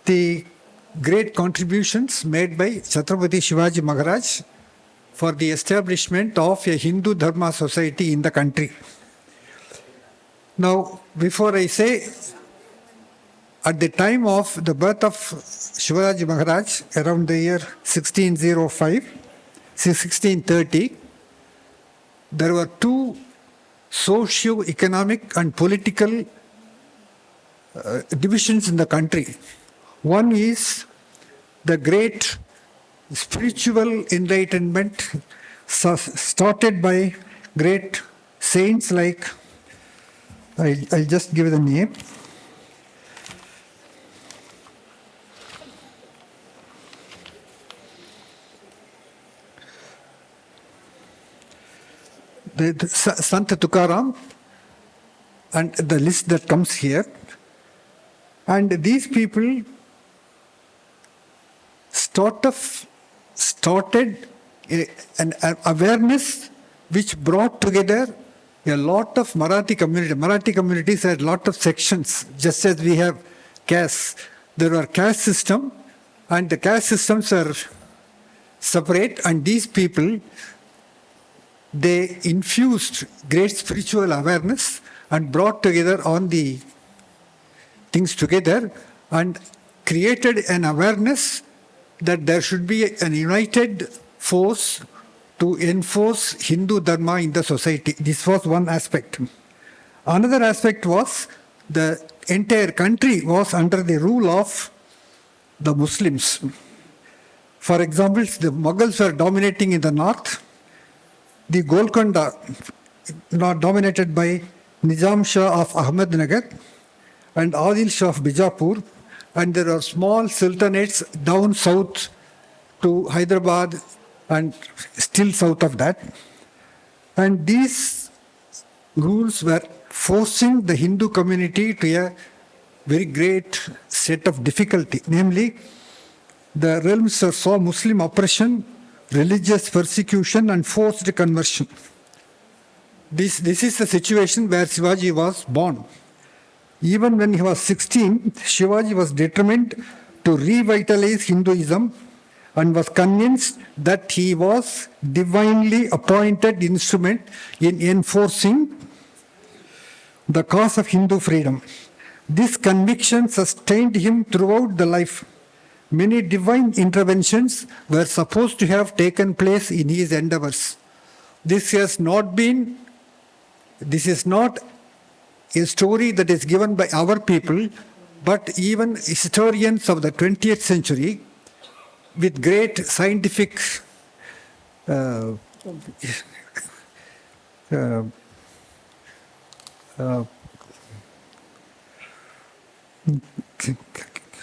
the great contributions made by Chhatrapati Shivaji Maharaj for the establishment of a Hindu Dharma society in the country. Now, before I say, at the time of the birth of Shivaji Maharaj, around the year 1630, there were 2 socio-economic and political divisions in the country. One is the great spiritual enlightenment started by great saints like I'll just give the name. The Sant Tukaram, and the list that comes here. And these people started an awareness which brought together a lot of Marathi community. Marathi communities had a lot of sections, just as we have castes. There were caste system, and the caste systems are separate, and these people, they infused great spiritual awareness and brought together on the things together and created an awareness that there should be an united force to enforce Hindu Dharma in the society. This was one aspect. Another aspect was the entire country was under the rule of the Muslims. For example, the Mughals were dominating in the north. The Golconda, dominated by Nizam Shah of Ahmednagar and Adil Shah of Bijapur, and there are small sultanates down south to Hyderabad and still south of that. And these rules were forcing the Hindu community to a very great set of difficulty. Namely, the realms saw Muslim oppression, religious persecution, and forced conversion. This is the situation where Shivaji was born. Even when he was 16, Shivaji was determined to revitalize Hinduism and was convinced that he was divinely appointed instrument in enforcing the cause of Hindu freedom. This conviction sustained him throughout the life. Many divine interventions were supposed to have taken place in his endeavors. This is not a story that is given by our people, but even historians of the 20th century with great scientific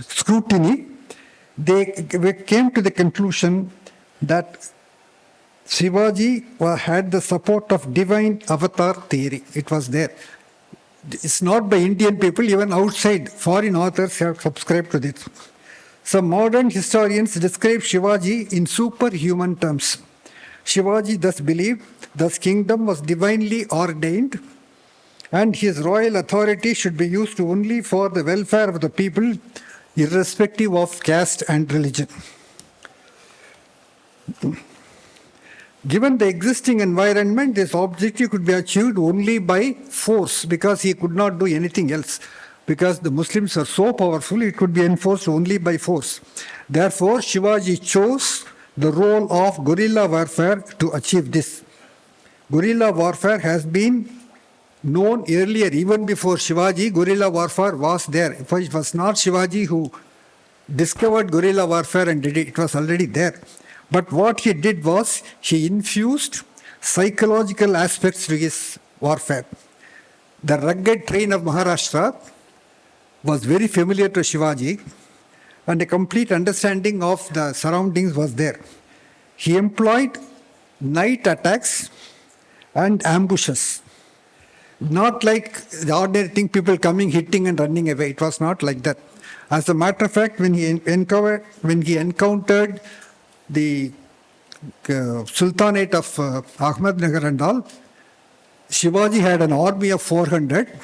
scrutiny, they came to the conclusion that Shivaji had the support of divine avatar theory. It was there. It's not by Indian people, even outside, foreign authors have subscribed to this. Some modern historians describe Shivaji in superhuman terms. Shivaji thus believed the kingdom was divinely ordained and his royal authority should be used only for the welfare of the people, irrespective of caste and religion. Given the existing environment, this objective could be achieved only by force because he could not do anything else. Because the Muslims are so powerful, it could be enforced only by force. Therefore, Shivaji chose the role of guerrilla warfare to achieve this. Guerrilla warfare has been known earlier, even before Shivaji. Guerrilla warfare was there. It was not Shivaji who discovered guerrilla warfare and did it. It was already there. But what he did was he infused psychological aspects to his warfare. The rugged terrain of Maharashtra was very familiar to Shivaji, and a complete understanding of the surroundings was there. He employed night attacks and ambushes. Not like the ordinary thing, people coming, hitting and running away. It was not like that. As a matter of fact, when he encountered the Sultanate of Ahmednagar and all, Shivaji had an army of 400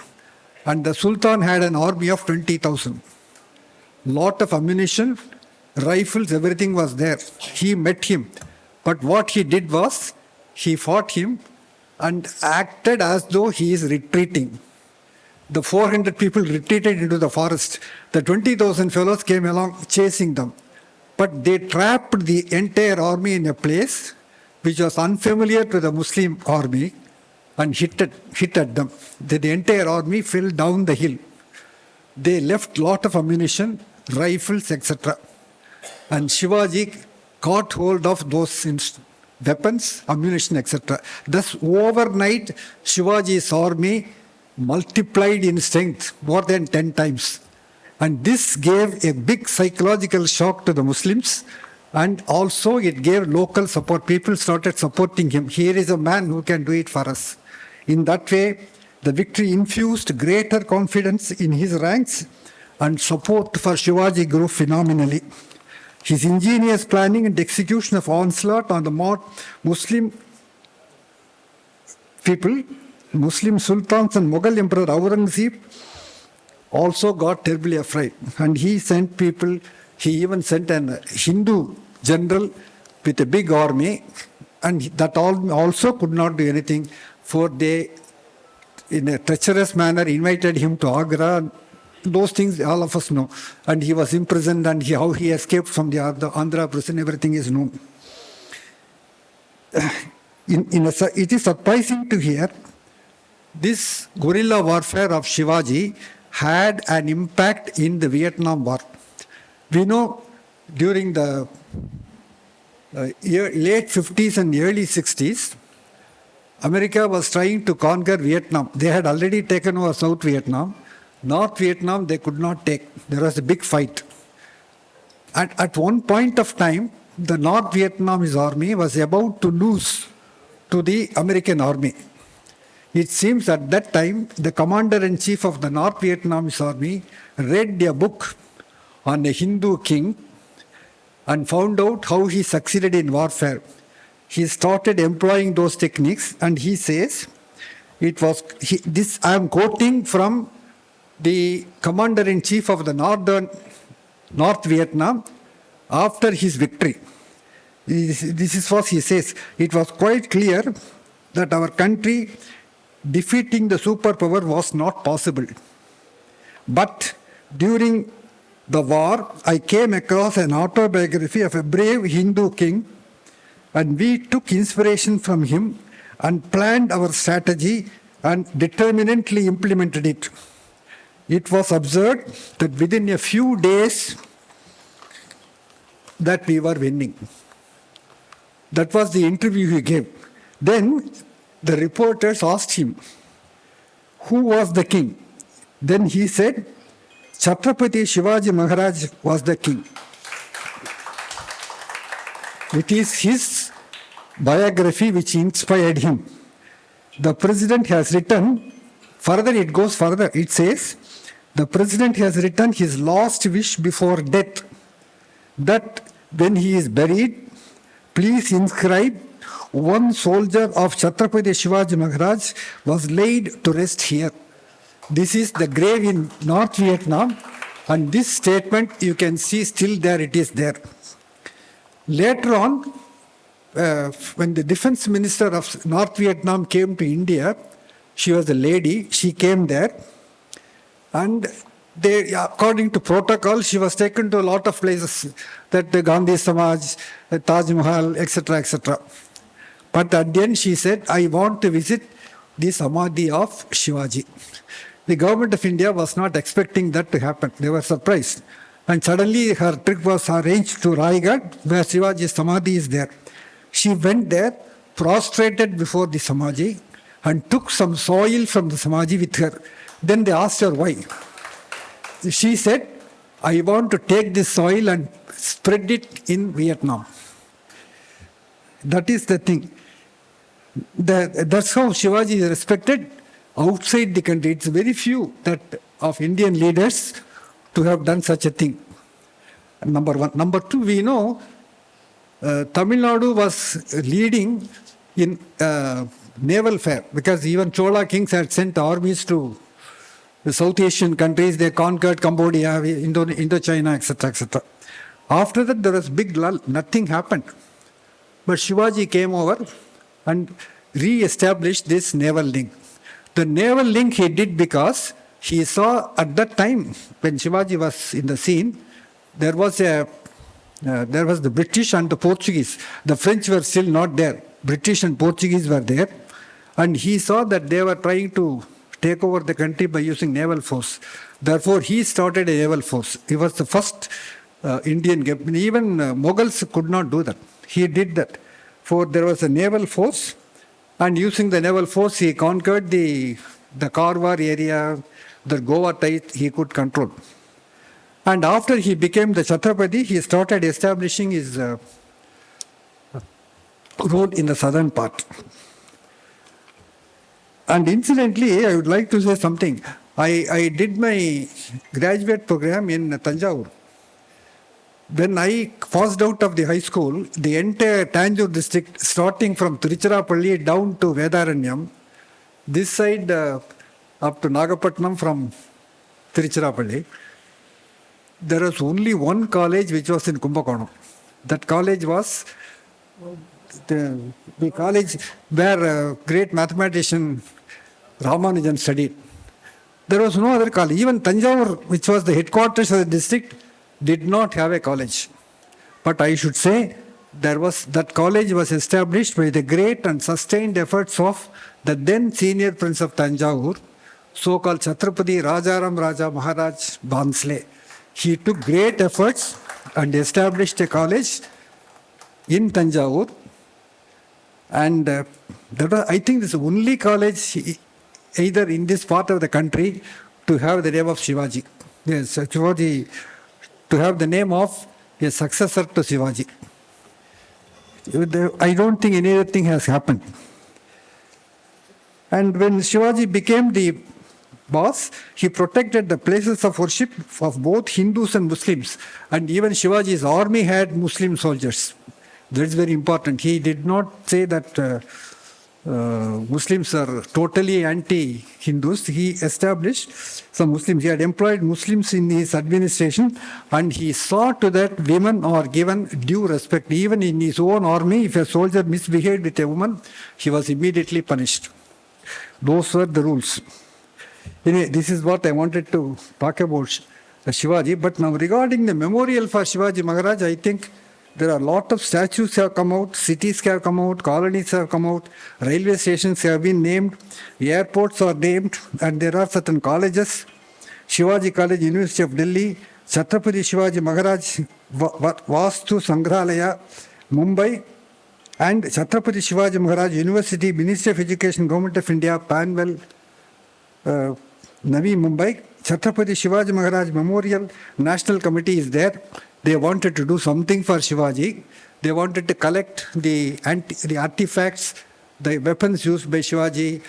and the Sultan had an army of 20,000. Lot of ammunition, rifles, everything was there. He met him. But what he did was, he fought him and acted as though he is retreating. The 400 people retreated into the forest. The 20,000 fellows came along chasing them. But they trapped the entire army in a place which was unfamiliar to the Muslim army and hit at them. The entire army fell down the hill. They left lot of ammunition, rifles, etc. And Shivaji caught hold of those weapons, ammunition, etc. Thus, overnight, Shivaji's army multiplied in strength more than 10 times. And this gave a big psychological shock to the Muslims, and also it gave local support. People started supporting him. Here is a man who can do it for us. In that way, the victory infused greater confidence in his ranks, and support for Shivaji grew phenomenally. His ingenious planning and execution of onslaught on the Muslim people, Muslim sultans and Mughal Emperor Aurangzeb also got terribly afraid. And he sent people, he even sent an Hindu general with a big army, and that also could not do anything, for they, in a treacherous manner, invited him to Agra. Those things all of us know. And he was imprisoned, and how he escaped from the Andhra prison, everything is known. It is surprising to hear this guerrilla warfare of Shivaji had an impact in the Vietnam War. We know during the late 50s and early 60s, America was trying to conquer Vietnam. They had already taken over South Vietnam. North Vietnam they could not take. There was a big fight. And at one point of time, the North Vietnamese army was about to lose to the American army. It seems at that time, the commander-in-chief of the North Vietnamese army read a book on a Hindu king and found out how he succeeded in warfare. He started employing those techniques, and he says, I am quoting from the commander-in-chief of the North Vietnam after his victory. This is what he says. It was quite clear that our country defeating the superpower was not possible. But during the war, I came across an autobiography of a brave Hindu king, and we took inspiration from him and planned our strategy and determinedly implemented it. It was observed that within a few days that we were winning. That was the interview he gave. Then the reporters asked him, who was the king? Then he said, Chhatrapati Shivaji Maharaj was the king. It is his biography which inspired him. The president has written, further it goes further, it says, the president has written his last wish before death, that when he is buried, please inscribe, one soldier of Chhatrapati Shivaji Maharaj was laid to rest here. This is the grave in North Vietnam, and this statement you can see still there, it is there. Later on, when the defense minister of North Vietnam came to India, she was a lady, she came there, and according to protocol, she was taken to a lot of places, that the Gandhi Samaj, the Taj Mahal, etc., etc. But at the end she said, I want to visit the Samadhi of Shivaji. The government of India was not expecting that to happen. They were surprised. And suddenly her trip was arranged to Raigad, where Shivaji's Samadhi is there. She went there, prostrated before the Samadhi, and took some soil from the Samadhi with her. Then they asked her why. She said, I want to take this soil and spread it in Vietnam. That is the thing. That's how Shivaji is respected outside the country. It's very few of Indian leaders to have done such a thing. Number one. Number two, we know Tamil Nadu was leading in naval fare, because even Chola kings had sent armies to the South Asian countries. They conquered Cambodia, Indochina, etc., etc. After that, there was big lull. Nothing happened. But Shivaji came over and re-established this naval link. The naval link he did because he saw at that time, when Shivaji was in the scene, there was the British and the Portuguese. The French were still not there. British and Portuguese were there. And he saw that they were trying to take over the country by using naval force. Therefore, he started a naval force. He was the first Indian. Even Mughals could not do that. He did that. For there was a naval force, and using the naval force, he conquered the the Karwar area, the Goa type he could control. And after he became the Chhatrapati, he started establishing his rule in the southern part. And incidentally, I would like to say something. I did my graduate program in Tanjavur. When I passed out of the high school, the entire Tanjore district, starting from Tiruchirappalli down to Vedaranyam, this side up to Nagapattinam from Tiruchirappalli, there was only one college which was in Kumbakonam. That college was the college where great mathematician Ramanujan studied. There was no other college. Even Tanjavur, which was the headquarters of the district, did not have a college. But I should say that college was established by the great and sustained efforts of the then senior prince of Tanjavur, so-called Chhatrapati Rajaram Raja Maharaj Bhansle. He took great efforts and established a college in Tanjavur. And I think this is the only college either in this part of the country to have the name of Shivaji. Yes, Shivaji, to have the name of a successor to Shivaji. I don't think any other thing has happened. And when Shivaji became the boss, he protected the places of worship of both Hindus and Muslims. And even Shivaji's army had Muslim soldiers. That's very important. He did not say that Muslims are totally anti-Hindus. He established some Muslims. He had employed Muslims in his administration, and he saw to that women are given due respect. Even in his own army, if a soldier misbehaved with a woman, he was immediately punished. Those were the rules. Anyway, this is what I wanted to talk about Shivaji. But now regarding the memorial for Shivaji Maharaj, I think there are a lot of statues have come out, cities have come out, colonies have come out, railway stations have been named, airports are named, and there are certain colleges. Shivaji College, University of Delhi, Chhatrapati Shivaji Maharaj Vastu Sangrahalaya, Mumbai, and Chhatrapati Shivaji Maharaj University, Ministry of Education, Government of India, Panvel, Navi Mumbai. Chhatrapati Shivaji Maharaj Memorial National Committee is there. They wanted to do something for Shivaji. They wanted to collect the artifacts, the weapons used by Shivaji,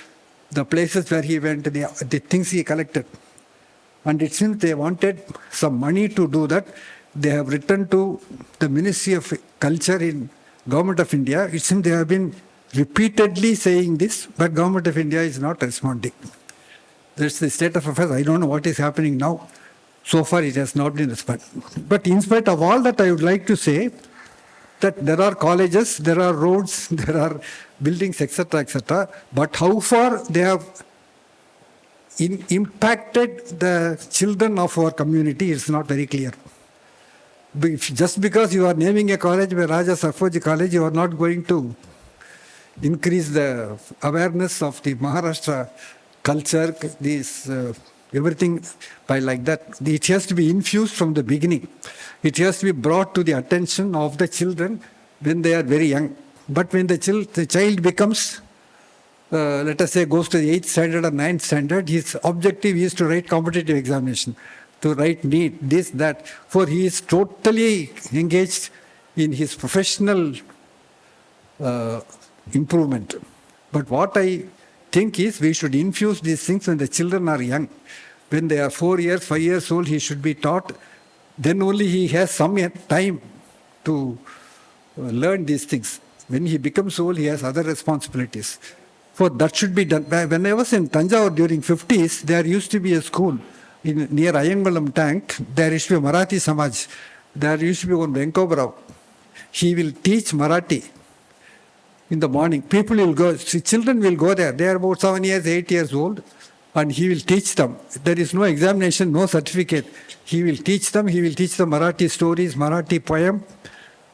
the places where he went, the things he collected. And it seems they wanted some money to do that. They have written to the Ministry of Culture in Government of India. It seems they have been repeatedly saying this, but Government of India is not responding. That's the state of affairs. I don't know what is happening now. So far, it has not been responded. But in spite of all that, I would like to say that there are colleges, there are roads, there are buildings, etc., etc. But how far they have impacted the children of our community is not very clear. Just because you are naming a college by Raja Sarfoji College, you are not going to increase the awareness of the Maharashtra culture, everything by like that. It has to be infused from the beginning. It has to be brought to the attention of the children when they are very young. But when the child becomes, let us say, goes to the 8th standard or 9th standard, his objective is to write competitive examination, to write NEET, this, that. For he is totally engaged in his professional improvement. But what I think is we should infuse these things when the children are young. When they are 4 years, 5 years old, he should be taught. Then only he has some time to learn these things. When he becomes old, he has other responsibilities. For that should be done. When I was in Tanjavur during 50s, there used to be a school near Ayangalam Tank. There used to be a Marathi Samaj. There used to be one Venkobrao. He will teach Marathi in the morning. People will go, children will go there. They are about 7 years, 8 years old. And he will teach them. There is no examination, no certificate. He will teach them. He will teach them Marathi stories, Marathi poem,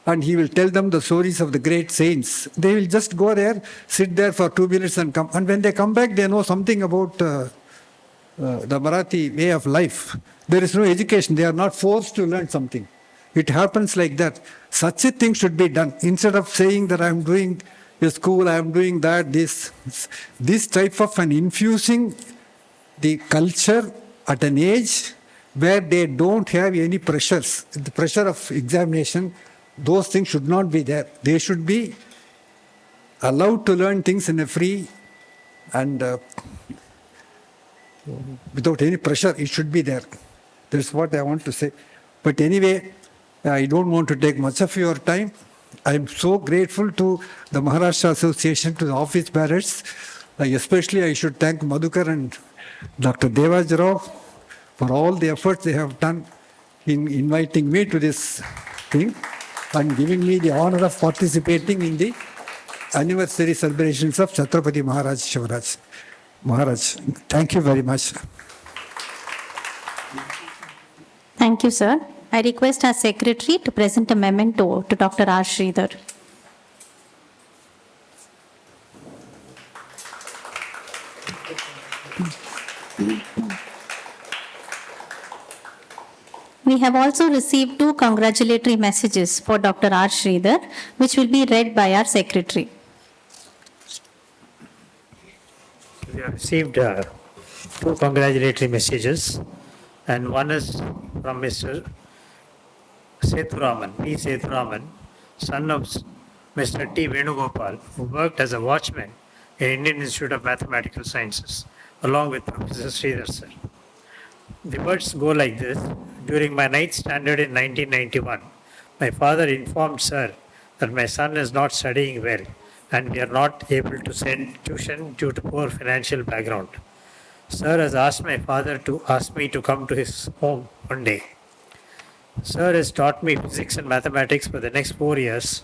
and he will tell them the stories of the great saints. They will just go there, sit there for 2 minutes and come. And when they come back, they know something about the Marathi way of life. There is no education. They are not forced to learn something. It happens like that. Such a thing should be done. Instead of saying that I am doing a school, I am doing that, this type of an infusing the culture at an age where they don't have any pressures, the pressure of examination, those things should not be there. They should be allowed to learn things in a free and without any pressure. It should be there. That's what I want to say. But anyway, I don't want to take much of your time. I am so grateful to the Maharashtra Association, to the office bearers. Especially I should thank Madhukar and Dr. Devajirao for all the efforts they have done in inviting me to this thing and giving me the honor of participating in the anniversary celebrations of Chhatrapati Maharaj. Thank you very much. Thank you, sir. I request our secretary to present a memento to Dr. R. Sridhar. We have also received 2 congratulatory messages for Dr. R. Sridhar, which will be read by our secretary. We have received 2 congratulatory messages, and one is from Mr. Sethuraman, P. Sethuraman, son of Mr. T. Venugopal, who worked as a watchman in Indian Institute of Mathematical Sciences, along with Professor Sridhar sir. The words go like this. During my 9th standard in 1991, my father informed sir that my son is not studying well and we are not able to send tuition due to poor financial background. Sir has asked my father to ask me to come to his home one day. Sir has taught me physics and mathematics for the next 4 years,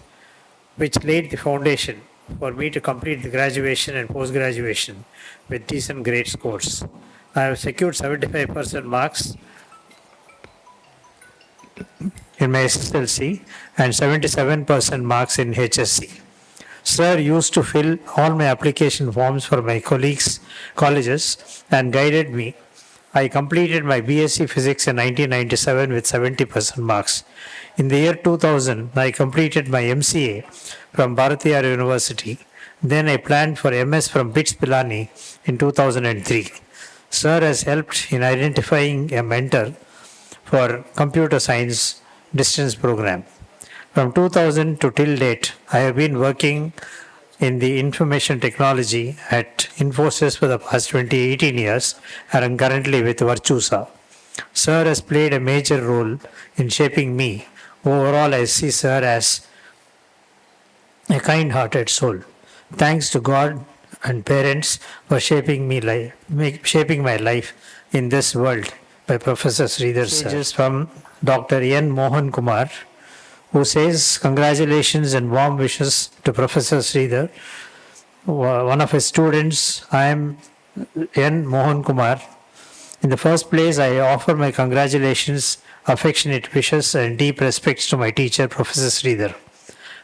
which laid the foundation for me to complete the graduation and post-graduation with decent grade scores. I have secured 75% marks in my SSLC and 77% marks in HSC. Sir used to fill all my application forms for my colleges and guided me. I completed my BSc Physics in 1997 with 70% marks. In the year 2000, I completed my MCA from Bharatiyar University. Then I planned for MS from BITS Pilani in 2003. Sir has helped in identifying a mentor for computer science distance program. From 2000 to till date, I have been working in the information technology at Infosys for the past 18 years and am currently with Virtusa. Sir has played a major role in shaping me. Overall, I see Sir as a kind-hearted soul. Thanks to God and parents for shaping my life in this world by Professor Sridhar sir. Messages from Dr. N. Mohan Kumar, who says congratulations and warm wishes to Professor Sridhar. One of his students, I am N. Mohan Kumar. In the first place, I offer my congratulations, affectionate wishes and deep respects to my teacher, Professor Sridhar.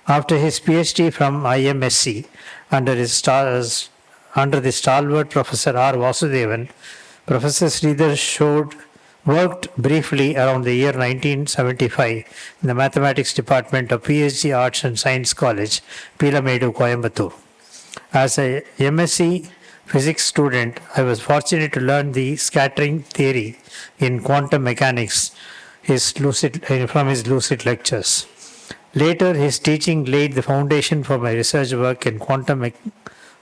After his PhD from IMSC, under the stalwart Professor R. Vasudevan, Professor Sridhar worked briefly around the year 1975 in the mathematics department of PhD Arts and Science College, Pilamedu, Coimbatore. As a MSc physics student, I was fortunate to learn the scattering theory in quantum mechanics from his lucid lectures. Later, his teaching laid the foundation for my research work in quantum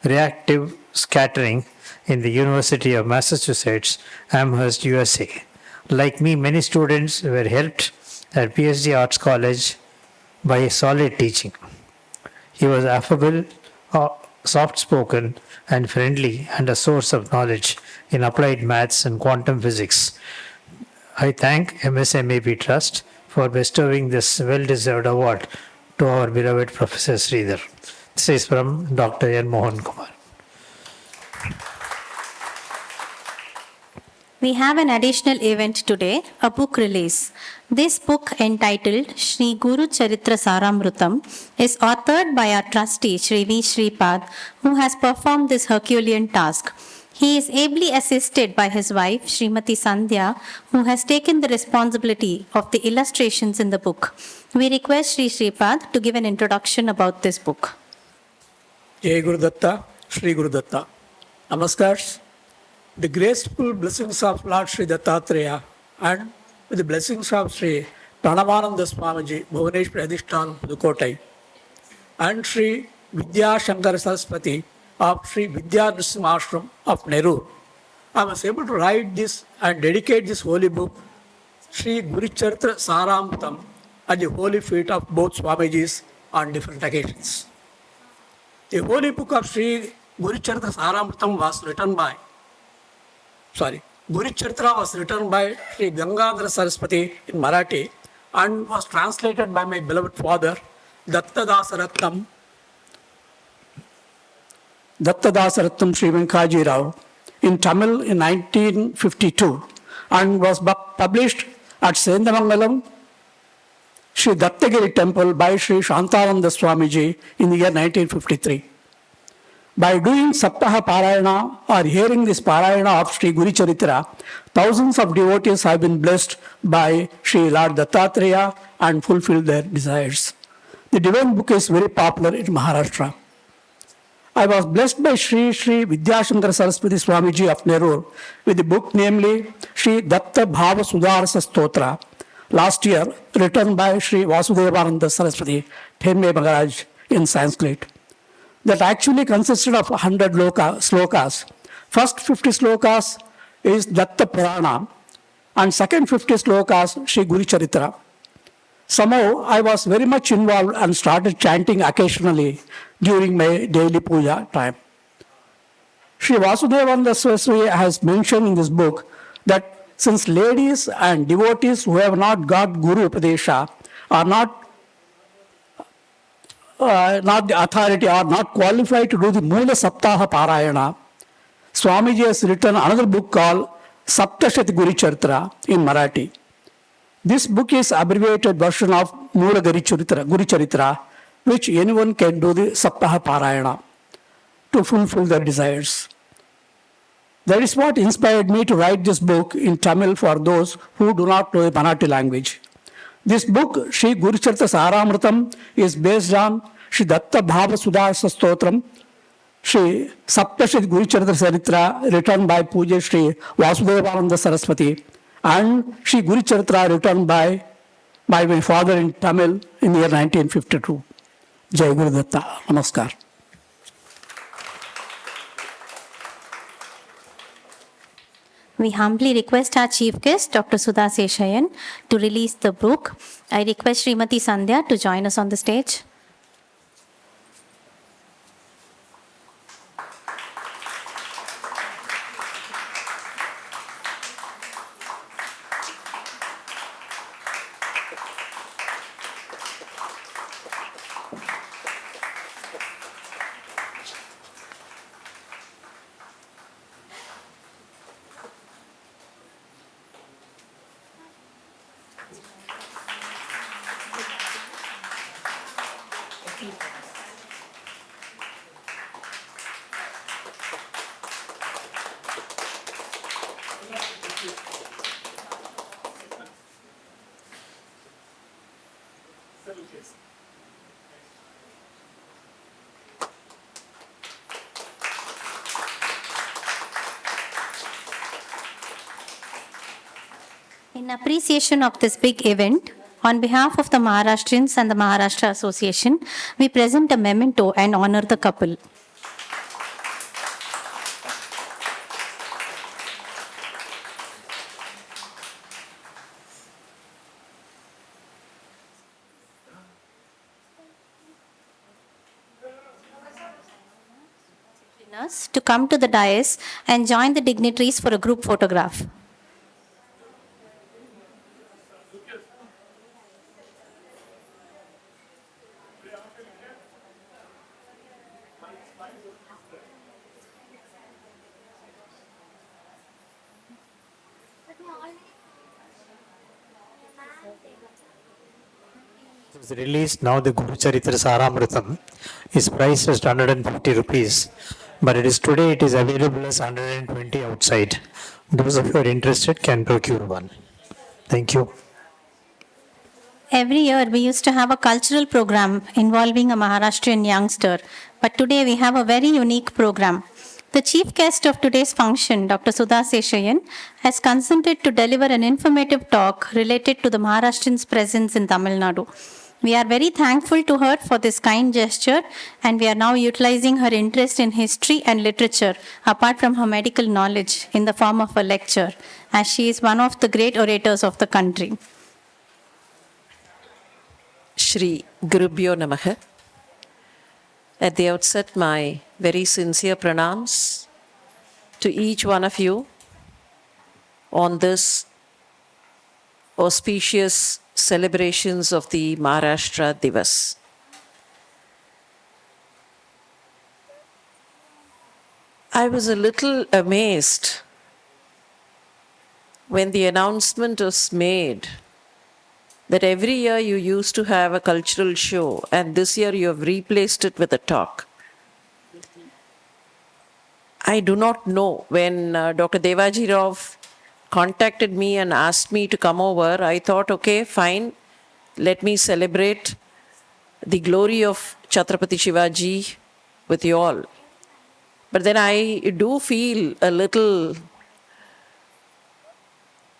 reactive scattering in the University of Massachusetts, Amherst, USA. Like me, many students were helped at PhD Arts College by a solid teaching. He was affable, soft-spoken, and friendly, and a source of knowledge in applied maths and quantum physics. I thank MSMAP Trust for bestowing this well-deserved award to our beloved Professor Sridhar. This is from Dr. N. Mohan Kumar. We have an additional event today, a book release. This book, entitled Shri Guru Charitra Saramrutam, is authored by our trustee, Shri V. Shripad, who has performed this Herculean task. He is ably assisted by his wife, Srimati Sandhya, who has taken the responsibility of the illustrations in the book. We request Shri Shripad to give an introduction about this book. Jai Guru Datta, Shri Guru Datta. Namaskar. the graceful blessings of Lord Sri Dattatreya and with the blessings of Sri Pranavananda Swamiji, Bhuvaneshwari Adhishtanam Pudukkottai, and Sri Vidya Shankara Saraswati of Sri Vidya Nrsimha Ashram of Nehru, I was able to write this and dedicate this holy book, Sri Guru Charitra Saramritam, at the holy feet of both Swamijis on different occasions. The holy book of Sri Guru Charitra Saramritam was written by, Guru Charitra was written by Sri Gangadhara Saraswati in Marathi and was translated by my beloved father, Dattadasaratnam Sri Venkaji Rao in Tamil in 1952 and was published at Sendamangalam Sri Dattagiri Temple by Sri Shantananda Swamiji in the year 1953. By doing Saptaha Parayana or hearing this Parayana of Sri Guru Charitra, thousands of devotees have been blessed by Sri Lord Dattatreya and fulfilled their desires. The divine book is very popular in Maharashtra. I was blessed by Sri Vidyashankara Saraswati Swamiji of Nehru with the book namely Sri Datta Bhava Sudarsa Stotra, last year written by Sri Vasudevananda Saraswati, Themme Maharaj in Sanskrit. That actually consisted of 100 slokas. First 50 slokas is Datta Purana and second 50 slokas Sri Guru Charitra. Somehow I was very much involved and started chanting occasionally during my daily puja time. Sri Vasudevananda Saraswati has mentioned in this book that since ladies and devotees who have not got Guru Upadesha are not the authority or not qualified to do the Mula Saptaha Parayana, Swamiji has written another book called Saptashati Guru Charitra in Marathi. This book is abbreviated version of Mula Guru Charitra, which anyone can do the Saptaha Parayana to fulfill their desires. That is what inspired me to write this book in Tamil for those who do not know the Marathi language. This book, Sri Guru Charitra Saramritam, is based on Sri Datta Bhava Sudarsa Stotram, Sri Saptashit Guru Charitra Saritra, written by Puja Sri Vasudevananda Saraswati, and Sri Guru Charitra, written by my father in Tamil in the year 1952. Jai Guru Datta. Namaskar. We humbly request our chief guest, Dr. Sudha Seshayan, to release the book. I request Srimati Sandhya to join us on the stage. In appreciation of this big event, on behalf of the Maharashtrians and the Maharashtra Association, we present a memento and honor the couple. To come to the dais and join the dignitaries for a group photograph. It was released now the Guru Charitra Saramritam is priced as 150 rupees, but it is available as 120 outside. Those of you who are interested can procure one. Thank you. Every year we used to have a cultural program involving a Maharashtrian youngster, but today we have a very unique program. The chief guest of today's function, Dr. Sudha Seshayan, has consented to deliver an informative talk related to the Maharashtrians' presence in Tamil Nadu. We are very thankful to her for this kind gesture, and we are now utilizing her interest in history and literature, apart from her medical knowledge, in the form of a lecture, as she is one of the great orators of the country. Shri Gurubhyo Namaha. At the outset, my very sincere pranams to each one of you on this auspicious celebrations of the Maharashtra Divas. I was a little amazed when the announcement was made that every year you used to have a cultural show and this year you have replaced it with a talk. I do not know. When Dr. Devaji Rao contacted me and asked me to come over, I thought, okay, fine, let me celebrate the glory of Chhatrapati Shivaji with you all. But then I do feel a little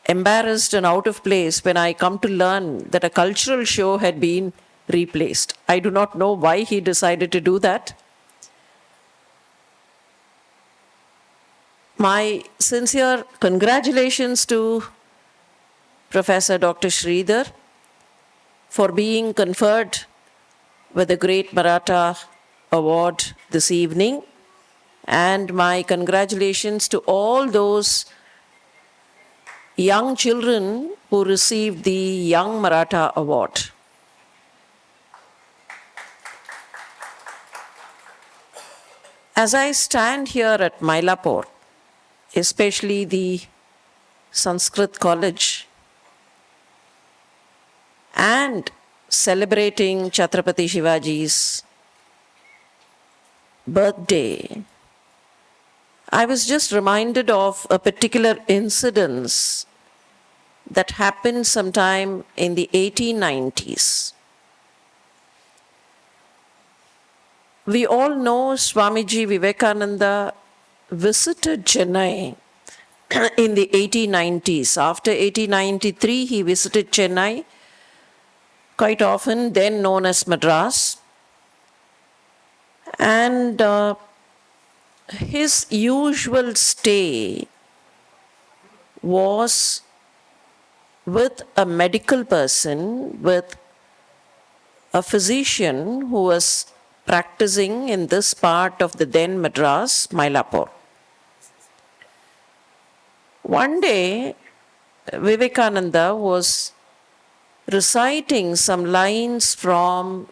embarrassed and out of place when I come to learn that a cultural show had been replaced. I do not know why he decided to do that. My sincere congratulations to Professor Dr. Sridhar for being conferred with the Great Maratha Award this evening, and my congratulations to all those young children who received the Young Maratha Award. As I stand here at Mylapore, especially the Sanskrit College, and celebrating Chhatrapati Shivaji's birthday, I was just reminded of a particular incident that happened sometime in the 1890s. We all know Swamiji Vivekananda visited Chennai in the 1890s. After 1893, he visited Chennai quite often, then known as Madras. And his usual stay was with a medical person, with a physician who was practicing in this part of the then Madras, Mylapore. One day, Vivekananda was reciting some lines from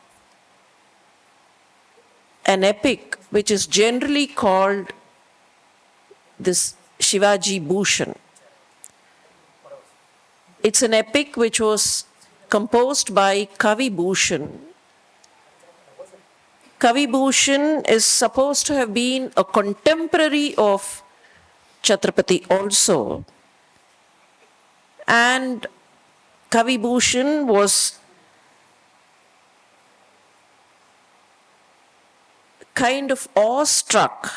an epic which is generally called this Shivaji Bhushan. It's an epic which was composed by Kavi Bhushan. Kavi Bhushan is supposed to have been a contemporary of Chhatrapati also. And Kavi Bhushan was kind of awestruck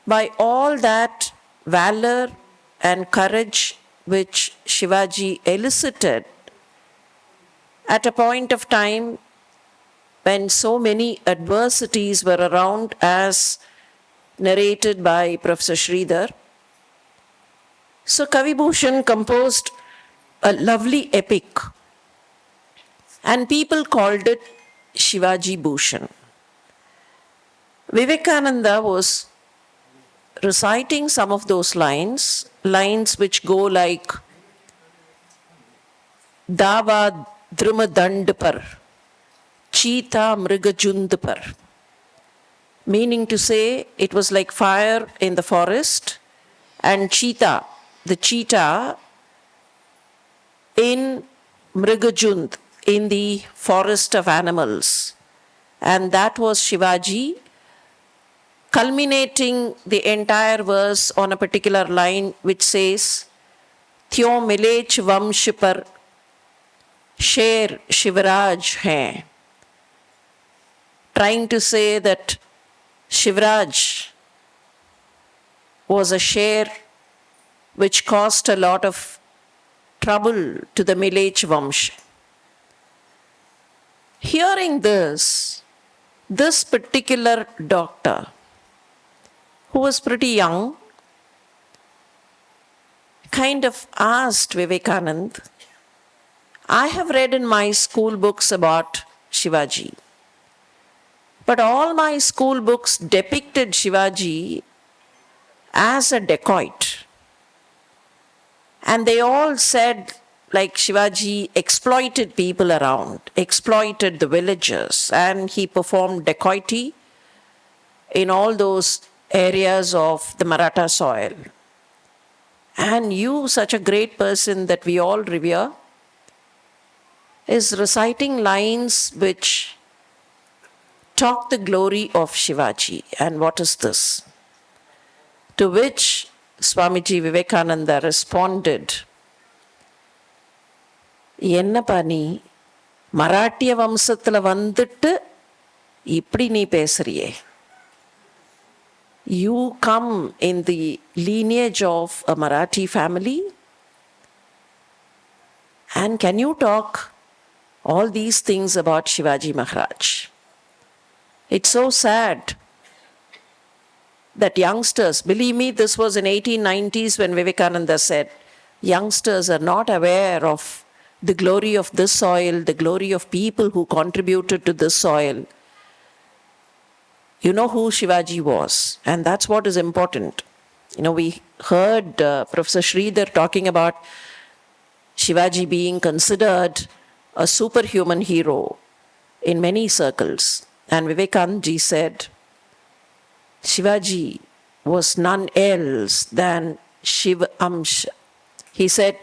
by all that valor and courage which Shivaji elicited at a point of time when so many adversities were around, as narrated by Professor Sridhar. So Kavi Bhushan composed a lovely epic, and people called it Shivaji Bhushan. Vivekananda was reciting some of those lines which go like Dava Druma Dand Par, Cheeta Mriga Jund Par, meaning to say it was like fire in the forest and cheetah, the cheetah in Mrigajund, in the forest of animals. And that was Shivaji, culminating the entire verse on a particular line which says, Thyo milech vamsh par sher Shivaraj hai. Trying to say that Shivraj was a share which caused a lot of trouble to the Milech Vamsh. Hearing this particular doctor, who was pretty young, kind of asked Vivekanand, I have read in my school books about Shivaji, but all my school books depicted Shivaji as a dacoit. And they all said, like, Shivaji exploited people around, exploited the villagers, and he performed dacoity in all those areas of the Maratha soil. And you, such a great person that we all revere, is reciting lines which talk the glory of Shivaji. And what is this? To which Swamiji Vivekananda responded, என்னப்பா நீ மராட்டிய வம்சத்துல வந்துட்டு இப்படி நீ பேசுறியே. You come in the lineage of a Marathi family, and can you talk all these things about Shivaji Maharaj? It's so sad that youngsters, believe me, this was in 1890s when Vivekananda said, youngsters are not aware of the glory of this soil, the glory of people who contributed to this soil. You know who Shivaji was, and that's what is important. You know, we heard Professor Sridhar talking about Shivaji being considered a superhuman hero in many circles. And Vivekanand ji said, Shivaji was none else than Shiva Amsh. He said,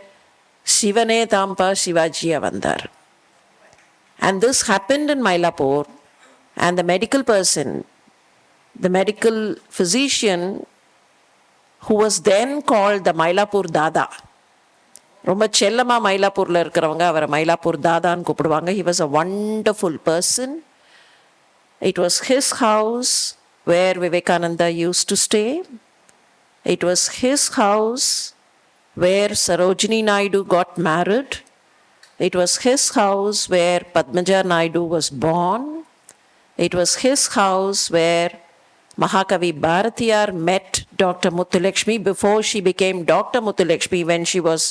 Shivane Tampa Shivaji Avandar. And this happened in Mylapore, and the medical person, the medical physician, who was then called the Mylapur Dada. ரொம்ப செல்லமா மயிலாப்பூர்ல இருக்கிறவங்க அவரை மயிலாப்பூர் தாதான்னு கூப்பிடுவாங்க. He was a wonderful person. It was his house where Vivekananda used to stay. It was his house where Sarojini Naidu got married. It was his house where Padmaja Naidu was born. It was his house where Mahakavi Bharatiyar met Dr. Muthulakshmi before she became Dr. Muthulakshmi, when she was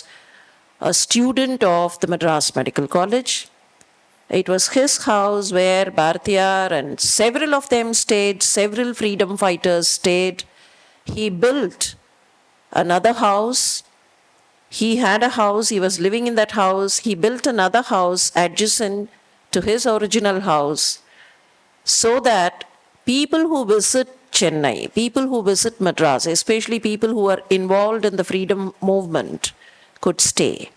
a student of the Madras Medical College. It was his house where Bharatiyar and several of them stayed, several freedom fighters stayed. He built another house. He had a house, he was living in that house. He built another house adjacent to his original house, so that people who visit Chennai, people who visit Madras, especially people who are involved in the freedom movement, could stay.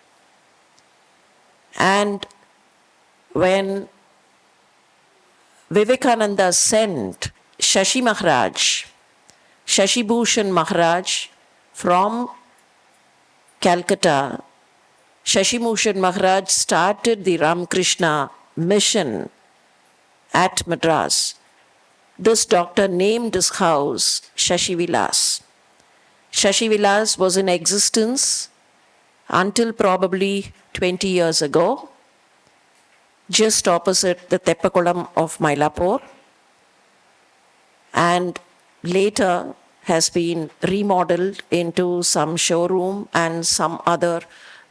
And when Vivekananda sent Shashi Maharaj, Shashi Bhushan Maharaj from Calcutta, Shashi Bhushan Maharaj started the Ramakrishna mission at Madras. This doctor named his house Shashi Vilas. Shashi Vilas was in existence until probably 20 years ago, just opposite the Teppakulam of Mylapore, and later has been remodeled into some showroom and some other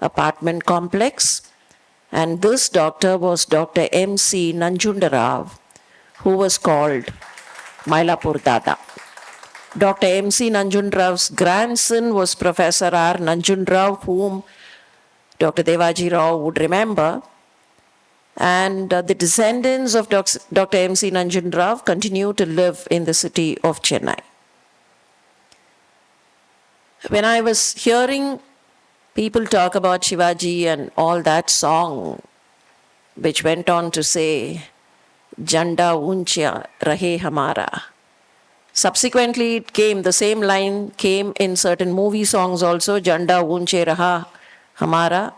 apartment complex. And this doctor was Dr. M.C. Nanjundarao, who was called Mylapur Dada. Dr. M.C. Nanjundrao's grandson was Professor R. Nanjundrao, whom Dr. Devaji Rao would remember. And the descendants of Dr. M.C. Nanjundrao continue to live in the city of Chennai. When I was hearing people talk about Shivaji and all that song, which went on to say, Janda uncha rahe hamara. Subsequently, it came, the same line came in certain movie songs also, Janda unche raha hamara.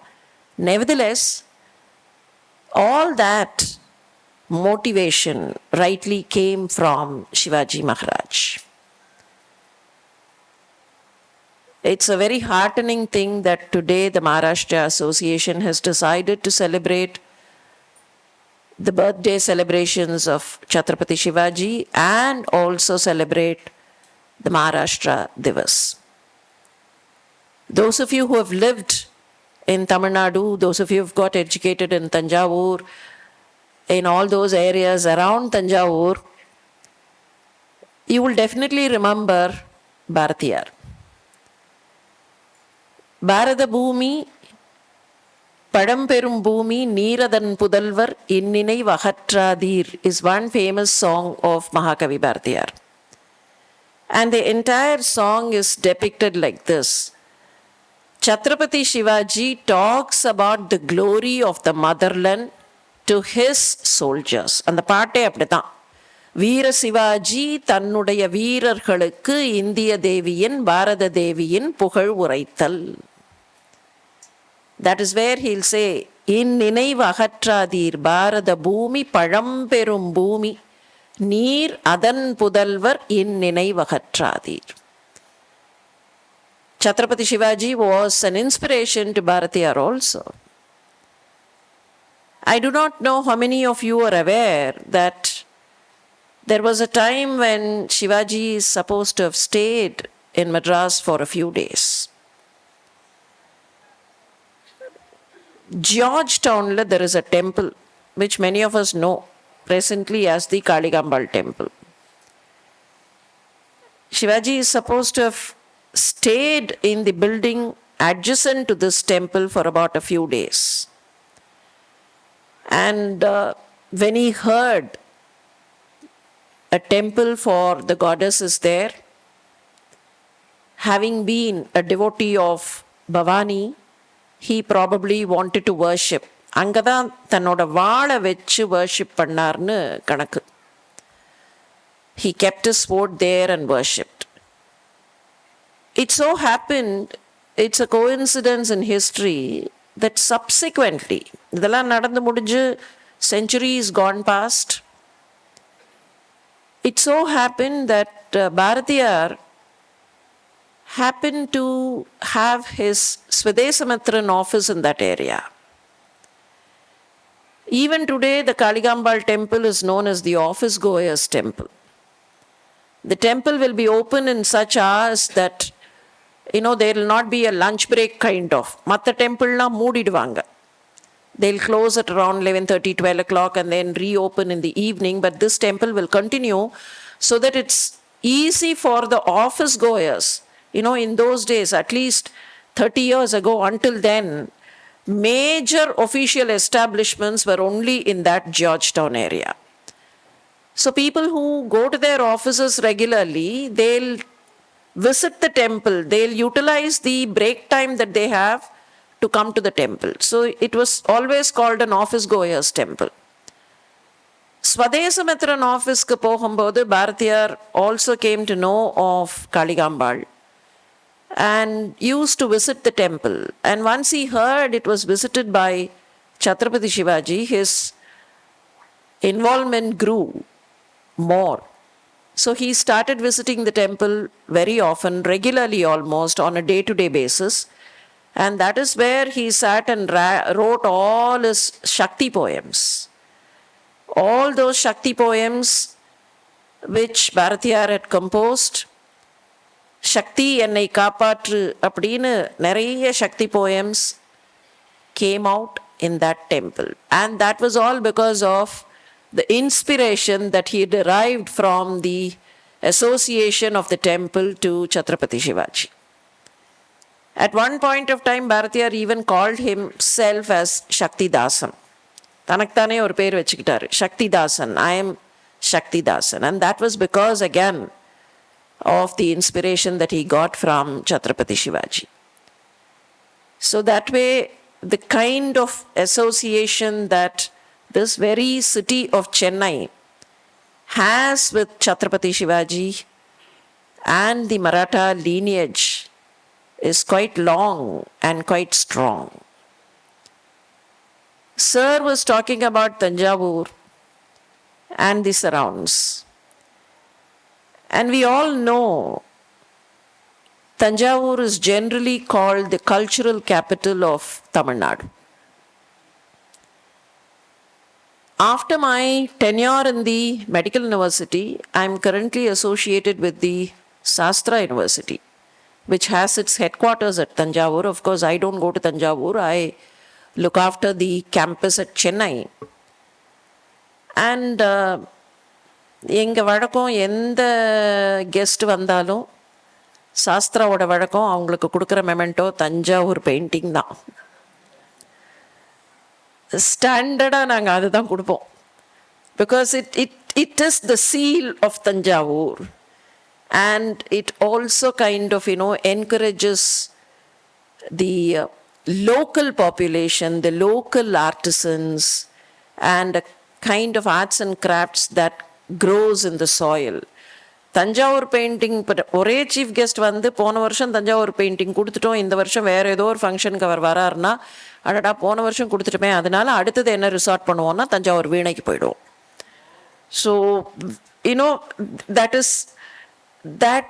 Nevertheless, all that motivation rightly came from Shivaji Maharaj. It's a very heartening thing that today the Maharashtra Association has decided to celebrate the birthday celebrations of Chhatrapati Shivaji and also celebrate the Maharashtra Divas. Those of you who have lived in Tamil Nadu, those of you who have got educated in Tanjavur, in all those areas around Tanjavur, you will definitely remember Bharatiyar. Bharata Bhumi, Padamperum Bhumi, Neeradan Pudalvar, Inninai Vahatradir is one famous song of Mahakavi Bharatiyar. And the entire song is depicted like this. Chhatrapati Shivaji talks about the glory of the motherland to his soldiers. And the part அப்படிதான். வீர சிவாஜி தன்னுடைய வீரர்களுக்கு இந்திய தேவியின் பாரத தேவியின் புகழ் உரைத்தல். That is where he'll say, இன் நினைவு அகற்றாதீர் பாரத பூமி பழம்பெரும் பூமி நீர் அதன் புதல்வர் இன் நினைவகற்றாதீர். Chhatrapati Shivaji was an inspiration to Bharatiyar also. I do not know how many of you are aware that there was a time when Shivaji is supposed to have stayed in Madras for a few days. Georgetown, there is a temple which many of us know presently as the Kaligambal temple. Shivaji is supposed to have stayed in the building adjacent to this temple for about a few days. And when he heard a temple for the goddess is there, having been a devotee of Bhavani, he probably wanted to worship. Angadan tanoda vaala vechu worship pannarnu kanakku. He kept his sword there and worshipped. It so happened, it's a coincidence in history that subsequently, இதெல்லாம் நடந்து முடிஞ்சு centuries gone past, it so happened that Bharatiyar happened to have his Swadesamitran office in that area. Even today, the Kaligambal temple is known as the office goers temple. The temple will be open in such hours that, there will not be a lunch break kind of. Matta temple na moodiduvanga. They'll close at around 11:30, 12 o'clock and then reopen in the evening. But this temple will continue so that it's easy for the office goers. In those days, at least 30 years ago, until then, major official establishments were only in that Georgetown area. So people who go to their offices regularly, they'll visit the temple. They'll utilize the break time that they have to come to the temple. So it was always called an office goers temple. Swadesamitran office ku pogumbodhu Bharatiyar also came to know of Kaligambal and used to visit the temple. And once he heard it was visited by Chhatrapati Shivaji, his involvement grew more. So he started visiting the temple very often, regularly almost, on a day-to-day basis. And that is where he sat and wrote all his Shakti poems. All those Shakti poems which Bharatiyar had composed, Shakti ennai kaapatru appadinu nariya Shakti poems came out in that temple. And that was all because of the inspiration that he derived from the association of the temple to Chhatrapati Shivaji. At one point of time, Bharatiyar even called himself as Shakti Dasan. Tanaktane or per vechikitaru, Shakti Dasan, I am Shakti Dasan. And that was because, again, of the inspiration that he got from Chhatrapati Shivaji. So that way, the kind of association that this very city of Chennai has with Chhatrapati Shivaji and the Maratha lineage is quite long and quite strong. Sir was talking about Tanjavur. and the surrounds. And we all know Tanjavur is generally called the cultural capital of Tamil Nadu. After my tenure in the medical university, I am currently associated with the Sastra University, which has its headquarters at Tanjavur. Of course, I don't go to Tanjavur. I look after the campus at Chennai. And எங்கள் வழக்கம் எந்த guest வந்தாலும் சாஸ்திராவோட வழக்கம் அவங்களுக்கு கொடுக்குற Memento Thanjavur painting தான். ஸ்டாண்டர்டாக நாங்கள் அதுதான் கொடுப்போம். Because it is the seal of Thanjavur. And it also kind of, encourages the local population, the local artisans, and a kind of arts and crafts that grows in the soil. Thanjavur painting இப்போ ஒரே chief guest வந்து போன வருஷம் Thanjavur painting கொடுத்துட்டோம், இந்த வருஷம் வேறு ஏதோ ஒரு ஃபங்க்ஷனுக்கு அவர் வராருன்னா அடடா போன வருஷம் கொடுத்துட்டுமே, அதனால அடுத்தது என்ன ரிசார்ட் பண்ணுவோம்னா தஞ்சாவூர் வீணைக்கு போயிடுவோம். So that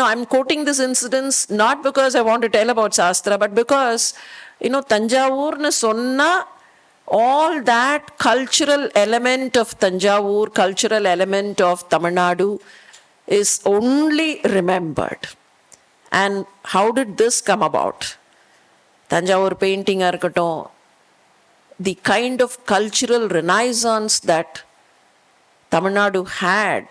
I'm quoting this incidence not because I want to tell about Shastra, but because Tanjavur na sonna all that cultural element of Tanjavur, cultural element of Tamil Nadu is only remembered. And how did this come about? Tanjavur painting irukattum, the kind of cultural renaissance that Tamil Nadu had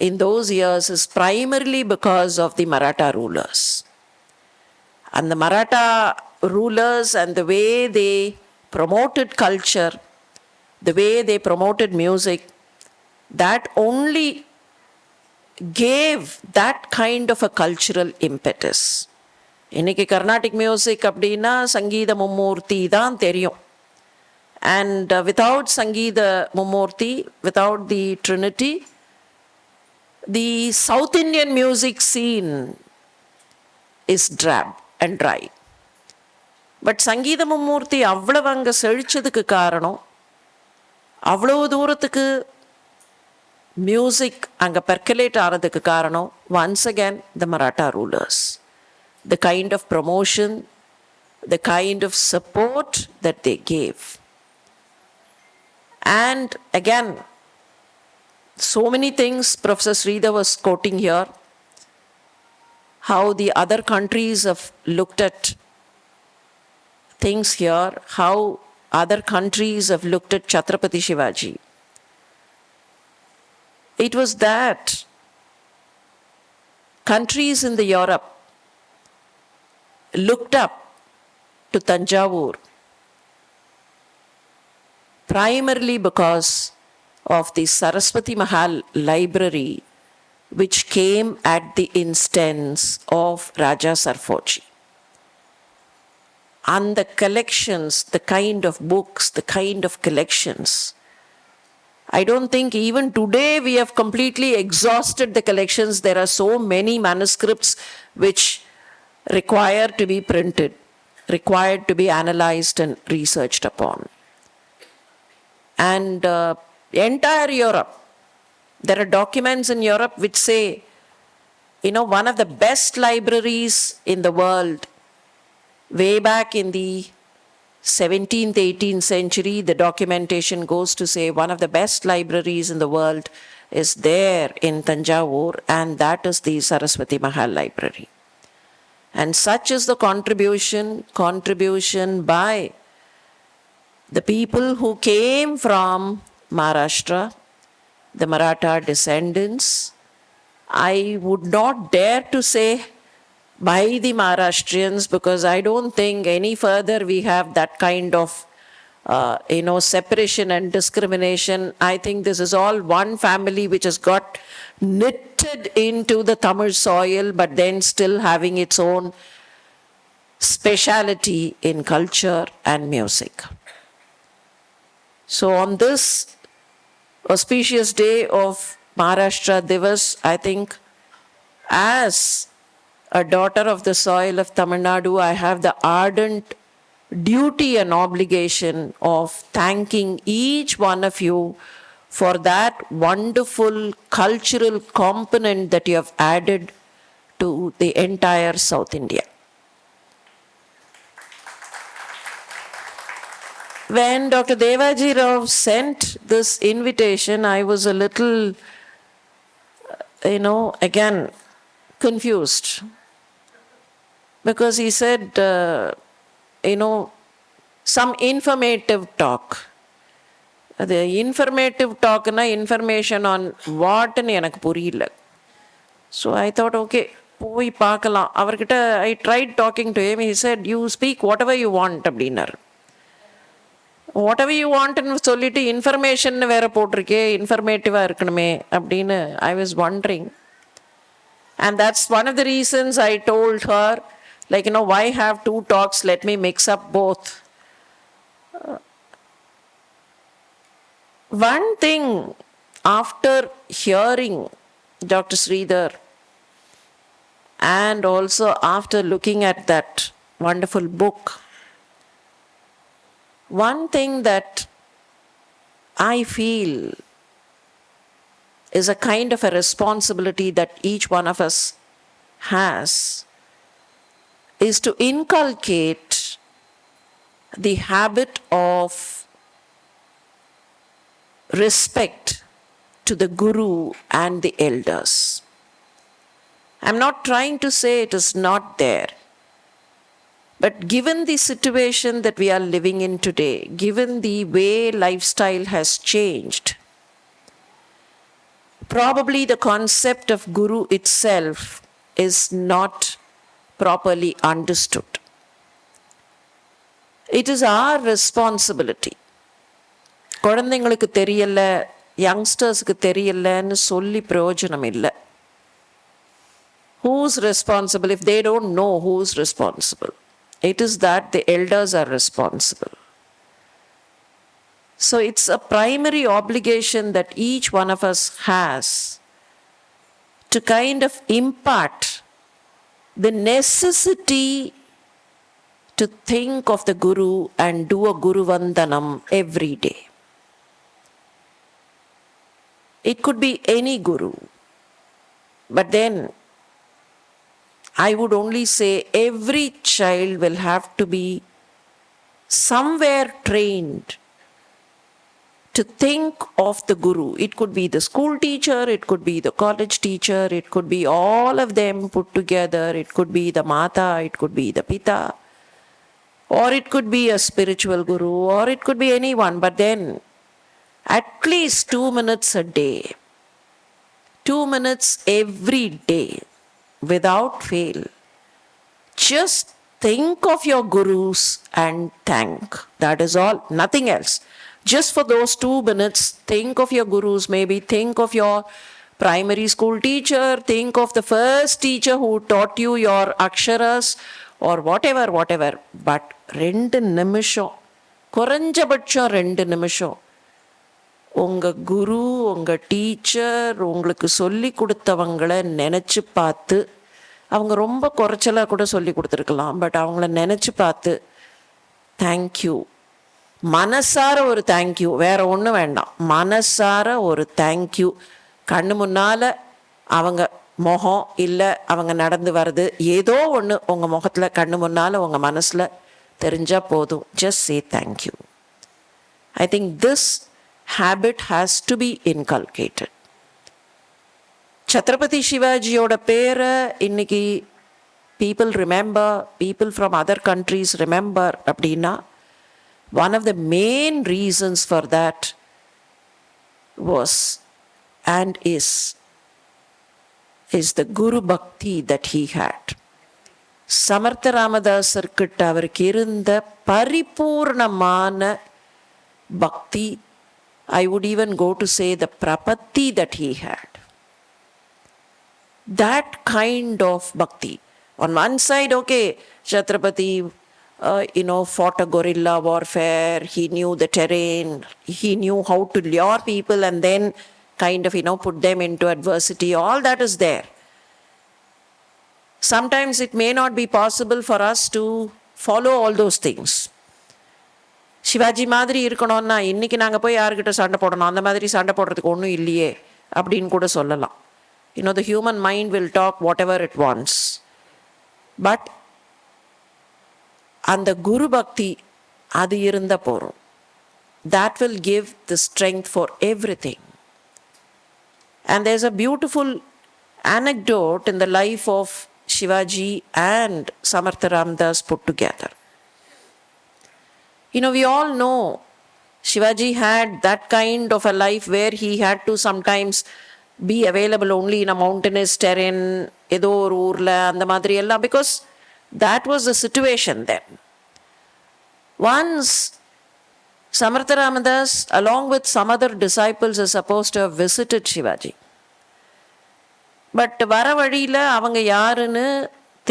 in those years is primarily because of the Maratha rulers. And the Maratha rulers and the way they promoted culture, the way they promoted music, that only gave that kind of a cultural impetus. இன்னைக்கு Carnatic music அப்படின்னா சங்கீத மும்மூர்த்தி தான் தெரியும். And without Sangeeta Mummurthy, without the Trinity, the South Indian music scene is drab and dry. But Sangeeta Mummurthy அவ்வளவு அங்கே செழிச்சதுக்கு காரணம், அவ்வளவு தூரத்துக்கு மியூசிக் அங்கே பெர்குலேட் ஆகிறதுக்கு காரணம், once again the Maratha rulers. The kind of promotion, the kind of support that they gave. And again, so many things Professor Sridhar was quoting here, how the other countries have looked at things here, how other countries have looked at Chhatrapati Shivaji. It was that countries in the Europe looked up to Tanjavur primarily because of the Saraswati Mahal library, which came at the instance of Raja Sarfoji. And the collections, the kind of books, the kind of collections, I don't think even today we have completely exhausted the collections. There are so many manuscripts which require to be printed, required to be analyzed and researched upon. And entire Europe, there are documents in Europe which say, one of the best libraries in the world, way back in the 17th, 18th century, the documentation goes to say one of the best libraries in the world is there in Tanjavur, and that is the Saraswati Mahal Library. And such is the contribution by the people who came from Maharashtra, the Maratha descendants. I would not dare to say by the Maharashtrians, because I don't think any further we have that kind of separation and discrimination. I think this is all one family which has got knitted into the Tamil soil, but then still having its own speciality in culture and music. So on this auspicious day of Maharashtra Divas, I think as a daughter of the soil of Tamil Nadu, I have the ardent duty and obligation of thanking each one of you for that wonderful cultural component that you have added to the entire South India. When Dr. Devaji Rao sent this invitation, I was a little, again, confused. Because he said, some informative talk. The informative talk na information on what ன்னு எனக்கு புரியல. So I thought, okay, போய் பார்க்கலாம். அவர்கிட்ட I tried talking to him. He said, you speak whatever you want அப்படின்னார். whatever you want ன்னு சொல்லிட்டு information வேற போட்டிருக்கே, இன்ஃபர்மேட்டிவாக இருக்கணுமே அப்படின்னு I was wondering. And that's one of the reasons I told her, like, why have two talks? Let me mix up both. One thing, after hearing Dr. Sridhar and also after looking at that wonderful book, one thing that I feel is a kind of a responsibility that each one of us has is to inculcate the habit of respect to the Guru and the elders. I'm not trying to say it is not there. But given the situation that we are living in today, given the way lifestyle has changed, probably the concept of Guru itself is not properly understood. It is our responsibility. குழந்தைங்களுக்கு தெரியல, யங்ஸ்டர்ஸுக்கு தெரியலன்னு சொல்லி பிரயோஜனம் இல்லை. Who's responsible? If they don't know, who's responsible? It is that the elders are responsible. So it's a primary obligation that each one of us has to kind of impart the necessity to think of the Guru and do a Guru Vandanam every day. It could be any Guru, but then I would only say every child will have to be somewhere trained to think of the Guru. It could be the school teacher, it could be the college teacher, it could be all of them put together, it could be the Mata, it could be the Pita, or it could be a spiritual Guru, or it could be anyone, but then at least 2 minutes a day, 2 minutes every day, without fail. Just think of your gurus and thank. That is all, nothing else. Just for those 2 minutes, think of your gurus. Maybe think of your primary school teacher, think of the first teacher who taught you your aksharas or whatever. But 2 நிமிஷம், குறைஞ்சபட்சம் 2 நிமிஷம் உங்கள் குரு, உங்கள் teacher, உங்களுக்கு சொல்லி கொடுத்தவங்களை நினச்சி பார்த்து, அவங்க ரொம்ப குறைச்சலாக கூட சொல்லி கொடுத்துருக்கலாம், பட் அவங்கள நினச்சி பார்த்து தேங்க்யூ, மனசார ஒரு தேங்க்யூ, வேற ஒன்றும் வேண்டாம், மனசார ஒரு தேங்க்யூ. கண்ணு முன்னால் அவங்க முகம் இல்லை அவங்க நடந்து வர்றது, ஏதோ ஒன்று உங்கள் முகத்தில் கண்ணு முன்னால் உங்கள் மனசில் தெரிஞ்சால் போதும். Just say thank you. I think this habit has to be inculcated. Chhatrapati Shivajiயோட பேரை இன்னைக்கு people remember, people from other countries remember அப்படின்னா, one of the main reasons for that was and is the Guru Bhakti that he had. Samartha Ramadasarkiட்ட அவருக்கு இருந்த பரிபூர்ணமான பக்தி, I would even go to say the prapatti that he had. That kind of bhakti. On one side, okay, Chhatrapati, fought a guerrilla warfare, he knew the terrain, he knew how to lure people and then kind of, put them into adversity. All that is there. Sometimes it may not be possible for us to follow all those things. Sivaji மாதிரி இருக்கணும்னா இன்றைக்கி நாங்கள் போய் யாருக்கிட்ட சண்டை போடணும், அந்த மாதிரி சண்டை போடுறதுக்கு ஒன்றும் இல்லையே அப்படின்னு கூட சொல்லலாம். The human mind will talk whatever it wants. But அந்த குரு பக்தி அது இருந்த போகிறோம். That will give the strength for everything. And there's a beautiful anecdote in the life of Shivaji and Samartha Ramdas put together. We all know Shivaji had that kind of a life where he had to sometimes be available only in a mountainous terrain, ஏதோ ஒரு ஊரில் அந்த மாதிரி எல்லாம், because that was the situation then. Once Samartha Ramadas, along with some other disciples, is supposed to have visited Shivaji. But வர வழியில் அவங்க யாருன்னு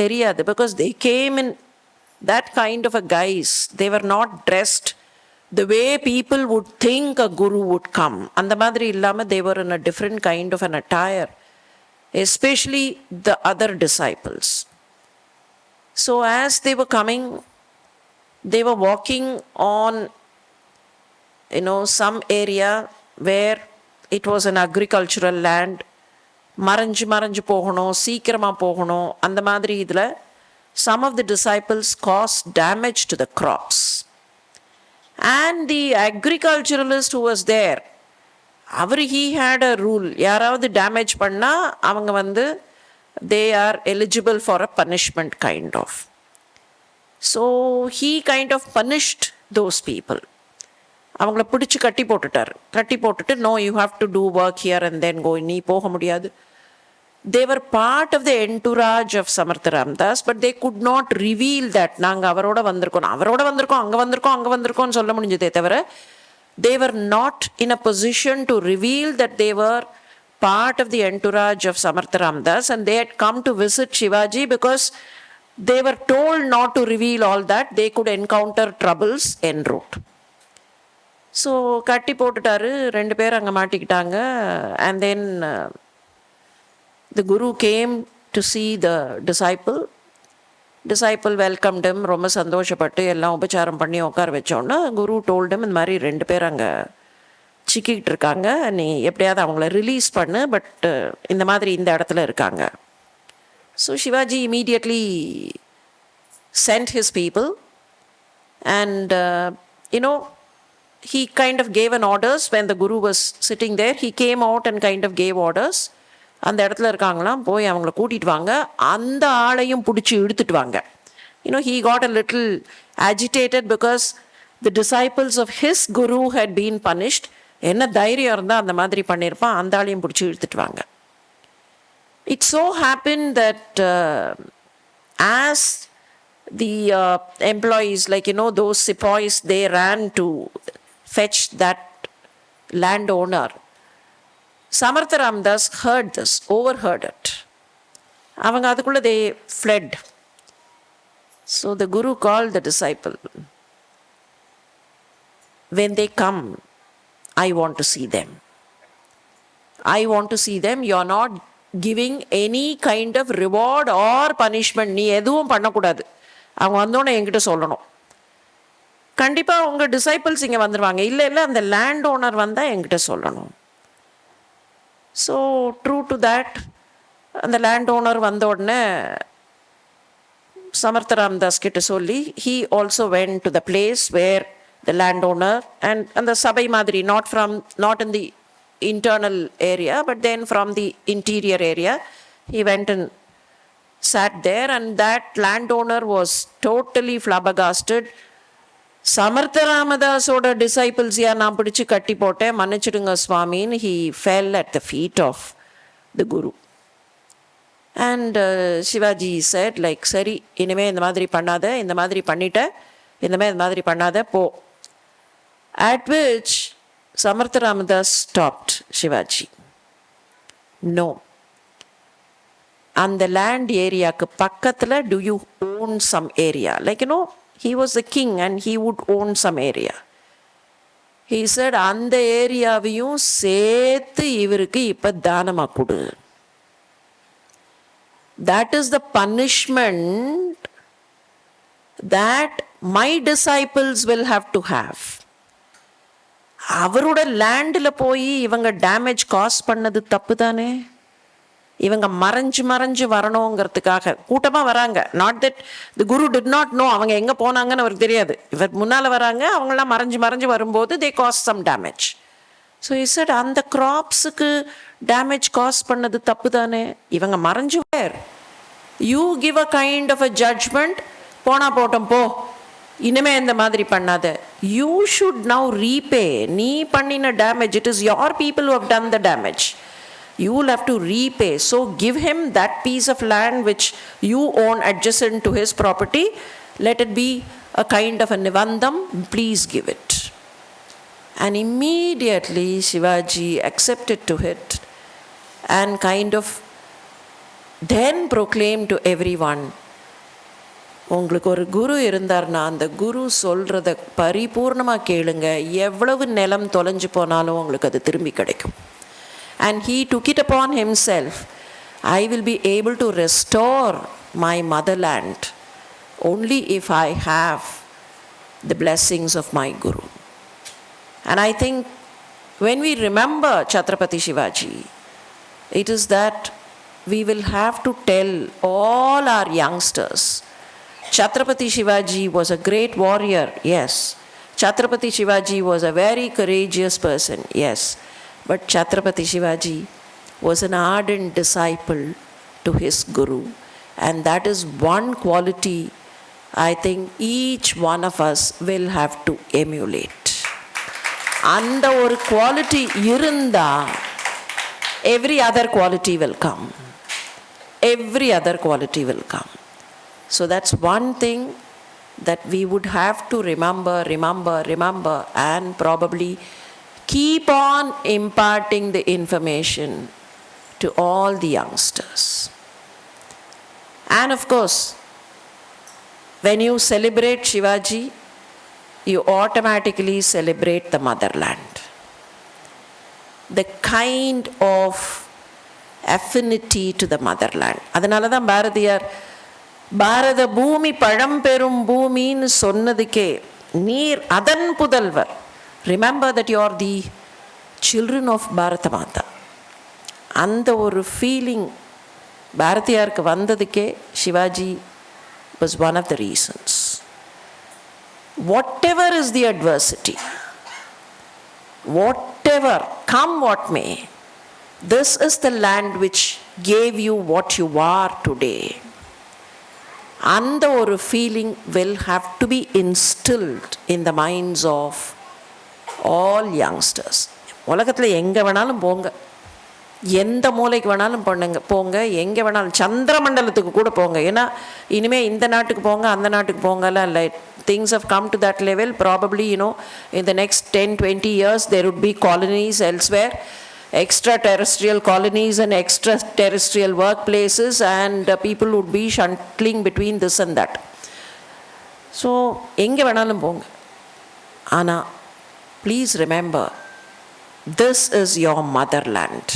தெரியாது, because they came in that kind of a guise. They were not dressed the way people would think a guru would come. அந்த மாதிரி இல்லாமல் they were in a different kind of an attire, especially the other disciples. So as they were coming, they were walking on some area where it was an agricultural land. மறைஞ்சு போகணும், சீக்கிரமாக போகணும், அந்த மாதிரி இதில் some of the disciples caused damage to the crops. And the agriculturalist who was there, he had a rule, யாராவது damage பண்ணால் அவங்க they are eligible for a punishment kind of. So he kind of punished those people. அவங்கள பிடிச்சி கட்டி போட்டுட்டு no, you have to do work here and then go, நீ போக முடியாது. They were part of the entourage of Samartha Ramdas, but they could not reveal that நாங்கள் அவரோட வந்திருக்கோம் அங்கே வந்திருக்கோம்னு சொல்ல முடிஞ்சதே தவிர they were not in a position to reveal that they were part of the entourage of Samartha Ramdas and they had come to visit Shivaji because they were told not to reveal all that. They could encounter troubles en route. So கட்டி போட்டுட்டாரு, 2 பேர் அங்கே மாட்டிக்கிட்டாங்க. And then the guru came to see the disciple welcomed him, ரொம்ப சந்தோஷப்பட்டு எல்லாம் உபச்சாரம் பண்ணி உட்கார வச்சோன்னா குரு told him, இந்த மாதிரி 2 பேர் அங்கே சிக்கிக்கிட்டு இருக்காங்க, நீ எப்படியாவது அவங்கள ரிலீஸ் பண்ணு, பட் இந்த மாதிரி இந்த இடத்துல இருக்காங்க. So Shivaji immediately sent his people and he kind of gave an orders. When the guru was sitting there, he came out and kind of gave orders. அந்த இடத்துல இருக்காங்களாம், போய் அவங்கள கூட்டிட்டு வாங்க, அந்த ஆளையும் பிடிச்சி இழுத்துட்டு வாங்க. He got a little agitated because the disciples of his guru had been punished. என்ன தைரியம் இருந்தால் அந்த மாதிரி பண்ணியிருப்பான், அந்த ஆளையும் பிடிச்சி இழுத்துட்டு வாங்க. It so happened that as the employees, those sepoys, they ran to fetch that landowner. Samartha Ramdas heard this, overheard it. அவங்க அதுக்குள்ள they fled. So the guru called the disciple. When they come, I want to see them. I want to see them. You are not giving any kind of reward or punishment. நீ எதுவும் பண்ணக்கூடாது. அவங்க வந்தோன்னே என்கிட்ட சொல்லணும். கண்டிப்பாக உங்கள் disciples இங்கே வந்துடுவாங்க, இல்லை அந்த லேண்ட் ஓனர் வந்தால் என்கிட்ட சொல்லணும். ஸோ ட்ரூ டு தேட், அந்த லேண்ட் ஓனர் வந்த உடனே Samartha Ramdas கிட்ட சொல்லி he also went to the place where the landowner and the sabai madri, not in the internal area but then from the interior area, he went and sat there, and that landowner was totally flabbergasted. Samartha Ramadasoda disciples ya நான் பிடிச்சு கட்டி போட்டேன், மன்னிச்சிடுங்க சுவாமின்னு he fell at the feet of the guru. And Shivaji said, சரி இனிமே இந்த மாதிரி பண்ணாத, இந்த மாதிரி பண்ணிட்ட, இனிமே இந்த மாதிரி பண்ணாத போ. At which Samartha Ramadas stopped Shivaji. No. அந்த land ஏரியாவுக்கு பக்கத்தில் do you own some area? He was the king and he would own some area. He said, அந்த ஏரியாவையும் சேர்த்து இவருக்கு இப்போ தானமாக கொடு. That is the punishment that my disciples will have to have. அவரோட லேண்டில் போய் இவங்க டேமேஜ் காஸ் பண்ணது தப்பு தானே? இவங்க மறைஞ்சு மறைஞ்சு வரணுங்கிறதுக்காக கூட்டமாக வராங்க. Not that the guru did not know அவங்க எங்கே போனாங்கன்னு அவருக்கு தெரியாது. இவர் முன்னால் வராங்க, அவங்களாம் மறைஞ்சு மறைஞ்சு வரும்போது they cause some damage. So is it அந்த கிராப்ஸுக்கு டேமேஜ் காஸ் பண்ணது தப்பு தானே? இவங்க மறைஞ்சு வேர். You give a kind of a judgement, போனா போட்டோம் போ, இனிமே இந்த மாதிரி பண்ணாத. You should now repay. நீ பண்ணின damage, it is your people who have done the damage. You will have to repay. So give him that piece of land which you own adjacent to his property. Let it be a kind of a nivandam. Please give it. And immediately Shivaji accepted to it and kind of then proclaimed to everyone, உங்களுக்கு ஒரு குரு இருந்தார்னா அந்த குரு சொல்கிறத பரிபூர்ணமாக கேளுங்க, எவ்வளவு நிலம் தொலைஞ்சு போனாலும் உங்களுக்கு அது திரும்பி கிடைக்கும். And he took it upon himself, I will be able to restore my motherland only if I have the blessings of my guru. And I think when we remember Chhatrapati Shivaji, it is that we will have to tell all our youngsters, Chhatrapati Shivaji was a great warrior, yes. Chhatrapati Shivaji was a very courageous person, yes. But Chhatrapati Shivaji was an ardent disciple to his guru, and that is one quality I think each one of us will have to emulate. And or quality irunda, every other quality will come. Every other quality will come. So that's one thing that we would have to remember, and probably keep on imparting the information to all the youngsters. And of course, when you celebrate Shivaji, you automatically celebrate the motherland. The kind of affinity to the motherland. அதனால தான் பாரதியார் பாரத பூமி பழம்பெரும் பூமின்னு சொன்னதுக்கே நீர் அதன் புதல்வர். Remember that you are the children of Bharata Mata. அந்த ஒரு feeling பாரதியாருக்கு வந்ததுக்கே Shivaji was one of the reasons. Whatever is the adversity, whatever, come what may, this is the land which gave you what you are today. And the feeling will have to be instilled in the minds of all youngsters. உலகத்தில் எங்கே வேணாலும் போங்க, எந்த மூலைக்கு வேணாலும் போங்க, எங்கே வேணாலும் சந்திரமண்டலத்துக்கு கூட போங்க. ஏன்னா இனிமேல் இந்த நாட்டுக்கு போங்க அந்த நாட்டுக்கு போங்கலாம் இல்லை. Things have come to that level. Probably, in the next 10-20 years, there would be colonies elsewhere, extraterrestrial colonies and extraterrestrial workplaces, and people would be shuttling between this and that. So, எங்கே வேணாலும் போங்க. ஆனால் please remember, this is your motherland,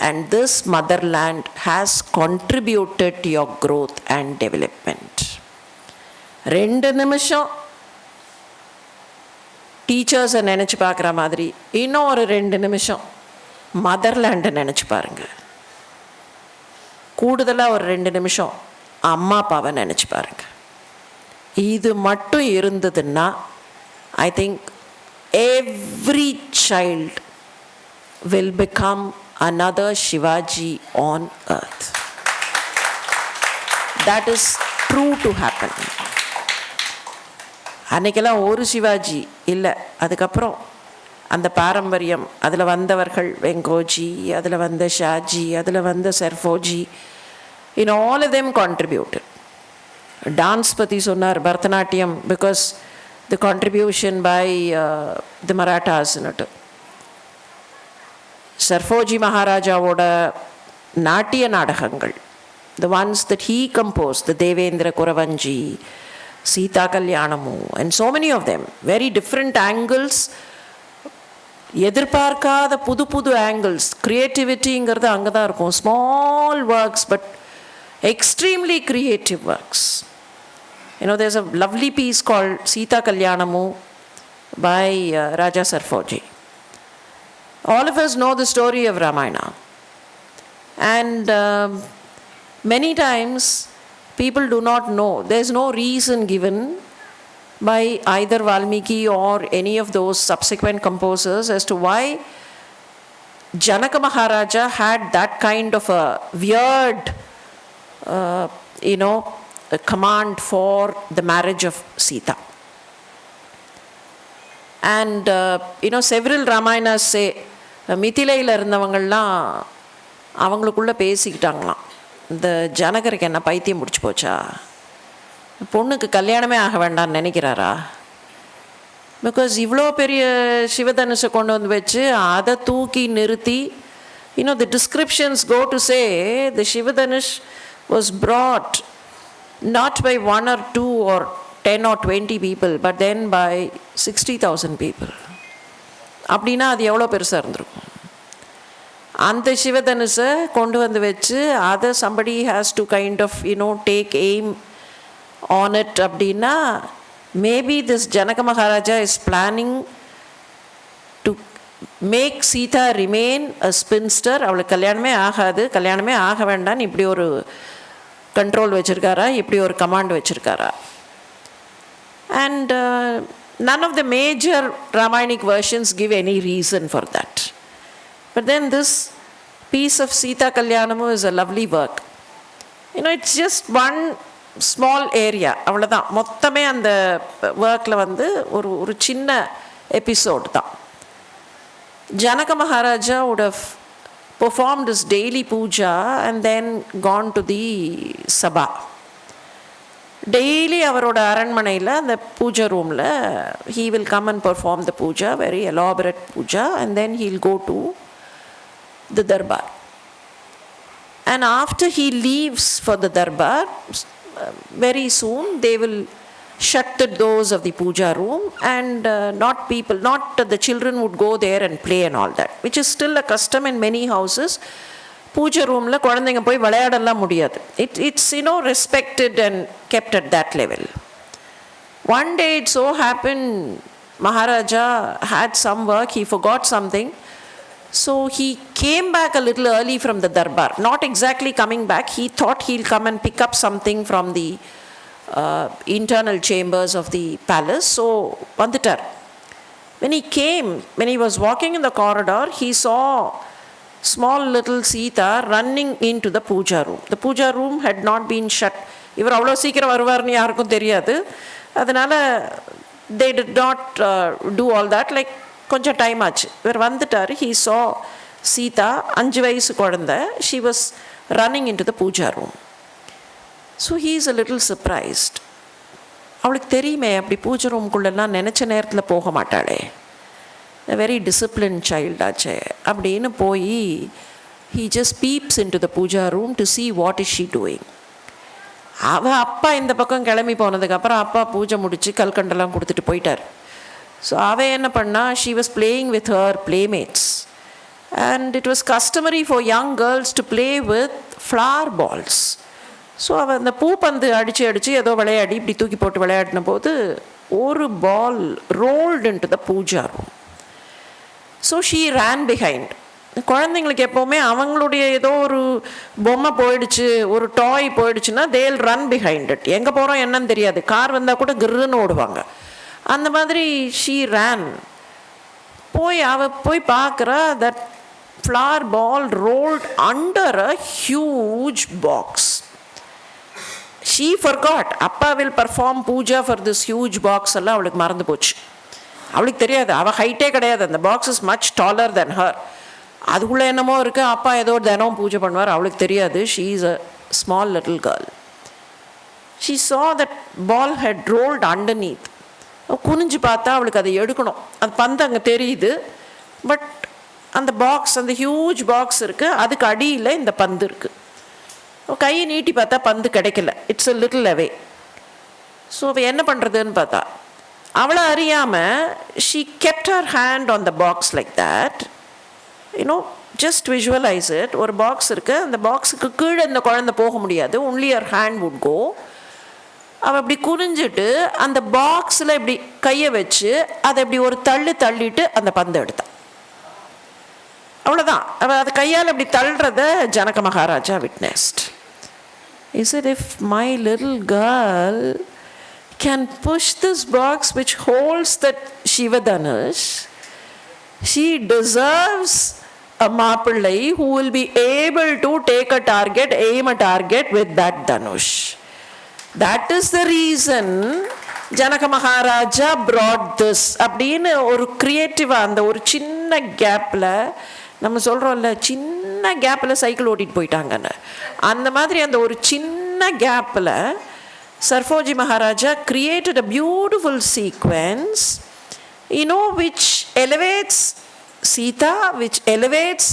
and this motherland has contributed to your growth and development. 2 நிமிஷம் டீச்சர்ஸை நினச்சி பார்க்குற மாதிரி இன்னும் ஒரு 2 நிமிஷம் மதர்லேண்டை நினச்சி பாருங்க. கூடுதலாக ஒரு 2 நிமிஷம் அம்மா அப்பாவை நினச்சி பாருங்க. இது மட்டும் இருந்ததுன்னா I think every child will become another Shivaji on earth. That is true to happen. அன்னைக்கெல்லாம் ஒரு சிவாஜி இல்லை, அதுக்கப்புறம் அந்த பாரம்பரியம், அதில் வந்தவர்கள் வெங்கோஜி, அதில் வந்த ஷாஜி, அதில் வந்த Serfoji, all of them contributed. Dance பற்றி சொன்னார், Bharatanatyam, because the contribution by the Marathas in it. Sarfoji Maharajaவோட நாட்டிய நாடகங்கள், the ones that he composed, the Devendra Kuravanji, Sita Kalyanamu, and so many of them, very different angles, எதிர்பார்க்காத புது புது angles, க்ரியேட்டிவிட்டிங்கிறது அங்கே தான் இருக்கும். Small works but extremely creative works. There's a lovely piece called Sita Kalyanamu by Raja Sarfoji. All of us know the story of Ramayana. And many times people do not know. There's no reason given by either Valmiki or any of those subsequent composers as to why Janaka Maharaja had that kind of a weird, a command for the marriage of Sita. And, several Ramayanas say, மிதிலையில் இருந்தவங்கள்லாம் அவங்களுக்குள்ளே பேசிக்கிட்டாங்களாம், இந்த ஜனகருக்கு என்ன பைத்தியம் முடிச்சு போச்சா, பொண்ணுக்கு கல்யாணமே ஆக வேண்டாம்னு நினைக்கிறாரா? பிகாஸ் இவ்வளோ பெரிய சிவதனுஷை கொண்டு வந்து வச்சு அதை தூக்கி நிறுத்தி, the descriptions go to say the Shivadanush was brought not by 1 or 2 or 10 or 20 people, but then by 60,000 people. அப்படின்னா அது எவ்வளோ பெருசாக இருந்திருக்கும். அந்த சிவதனுஷை கொண்டு வந்து வச்சு அதை somebody has to kind of take aim on it அப்படின்னா, maybe this Janaka Maharaja is planning to make Sita remain a spinster. அவளுக்கு கல்யாணமே ஆகாது, கல்யாணமே ஆக வேண்டான்னு இப்படி ஒரு கண்ட்ரோல் வச்சுருக்காரா, இப்படி ஒரு command வச்சுருக்காரா? And none of the major Ramayanic versions give any reason for that. But then this piece of Sita Kalyanamu is a lovely work. It's just one small area. அவ்வளோதான். மொத்தமே அந்த ஒர்க்கில் வந்து ஒரு சின்ன எபிசோட் தான். Janaka Maharaja would have performed his daily puja and then gone to the sabha. Daily அவரோட அரண்மனையில் அந்த பூஜா ரூமில் he will come and perform the puja, very elaborate puja, and then he'll go to the darbar. And after he leaves for the darbar, very soon they will shut the doors of the puja room, and not the children would go there and play and all that, which is still a custom in many houses. பூஜை ரூமில் குழந்தைங்க போய் விளையாடலாம் முடியாது. It's respected and kept at that level. One day it so happened Maharaja had some work, he forgot something, so he came back a little early from the darbar. Not exactly coming back, he thought he'll come and pick up something from the internal chambers of the palace. So vanditar. When he was walking in the corridor, he saw small little Sita running into the puja room. The puja room had not been shut. இவர் அவ்வளோ சீக்கிரம் வருவார்னு யாருக்கும் தெரியாது. அதனால் they did not do all that. Like கொஞ்சம் time ஆச்சு. இவர் வந்துட்டார். He saw Sita, 5 வயசு குழந்தை. She was running into the puja room. So he is a little surprised. அவளுக்கு தெரியுமே அப்படி பூஜை ரூம்குள்ளெல்லாம் நினச்ச நேரத்தில் போக மாட்டாளே, a very disciplined child ஆச்சே அப்படின்னு போய் he just peeps into the puja room to see what is she doing. அப்பா இந்த பக்கம் கிளம்பி போனதுக்கப்புறம் அப்பா பூஜை முடித்து கல்கண்டெல்லாம் கொடுத்துட்டு போயிட்டார். ஸோ என்ன பண்ணா, she was playing with her playmates, and it was customary for young girls to play with flower balls. So அந்த பூப்பந்து அடித்து ஏதோ விளையாடி இப்படி தூக்கி போட்டு விளையாடின போது ஒரு பால் rolled into the puja room. So she ran behind. குழந்தைங்களுக்கு எப்போவுமே அவங்களுடைய ஏதோ ஒரு பொம்மை போயிடுச்சு, ஒரு டாய் போயிடுச்சுன்னா they'll run behind it. எங்கே போகிறோம் என்னன்னு தெரியாது, கார் வந்தால் கூட கிருன்னு ஓடுவாங்க. அந்த மாதிரி ஷீ ran. போய் பார்க்குறா, that flower ball rolled under a huge box. She forgot. அப்பா will perform puja for this huge box எல்லாம் அவளுக்கு மறந்து போச்சு. அவளுக்கு தெரியாது, அவள் ஹைட்டே கிடையாது, அந்த box is much dollar then her. அதுக்குள்ளே என்னமோ இருக்குது, அப்பா ஏதோ தினம் பூஜை பண்ணுவார், அவளுக்கு தெரியாது. She is a small little girl. She saw that ball had rolled underneath. குனிஞ்சு பார்த்தா அவளுக்கு அதை எடுக்கணும், அது பந்து அங்கே தெரியுது, பட் அந்த பாக்ஸ், அந்த ஹியூஜ் பாக்ஸ் இருக்குது, அதுக்கு அடியில் இந்த பந்து இருக்குது. கையை நீட்டி பார்த்தா பந்து கிடைக்கல, it's a little away. So என்ன பண்ணுறதுன்னு பார்த்தா, அவளை அறியாமல் she kept her hand on the box like that. Just visualize it. ஒரு பாக்ஸ் இருக்குது, அந்த பாக்ஸுக்கு கீழே இந்த குழந்தை போக முடியாது, only her hand would go. அவள் இப்படி குனிஞ்சிட்டு அந்த பாக்ஸில் இப்படி கையை வச்சு அதை இப்படி ஒரு தள்ளிட்டு அந்த பந்தை எடுத்தான். அவ்வளோதான். அவள் அதை கையால் இப்படி தள்ளுறத Janaka Maharaja witnessed. He said, if my little girl can push this box which holds that Shiva Dhanush, she deserves a Mappillai who will be able to take a target, aim a target with that Dhanush. That is the reason Janaka Maharaja brought this. அப்படின்னு ஒரு கிரியேட்டிவாக அந்த ஒரு சின்ன கேப்பில் நம்ம சொல்கிறோம்ல, சின்ன கேப்பில் சைக்கிள் ஓட்டிகிட்டு போயிட்டாங்கன்னு, அந்த மாதிரி அந்த ஒரு சின்ன கேப்பில் Serfoji Maharaja created a beautiful sequence, which elevates Sita, which elevates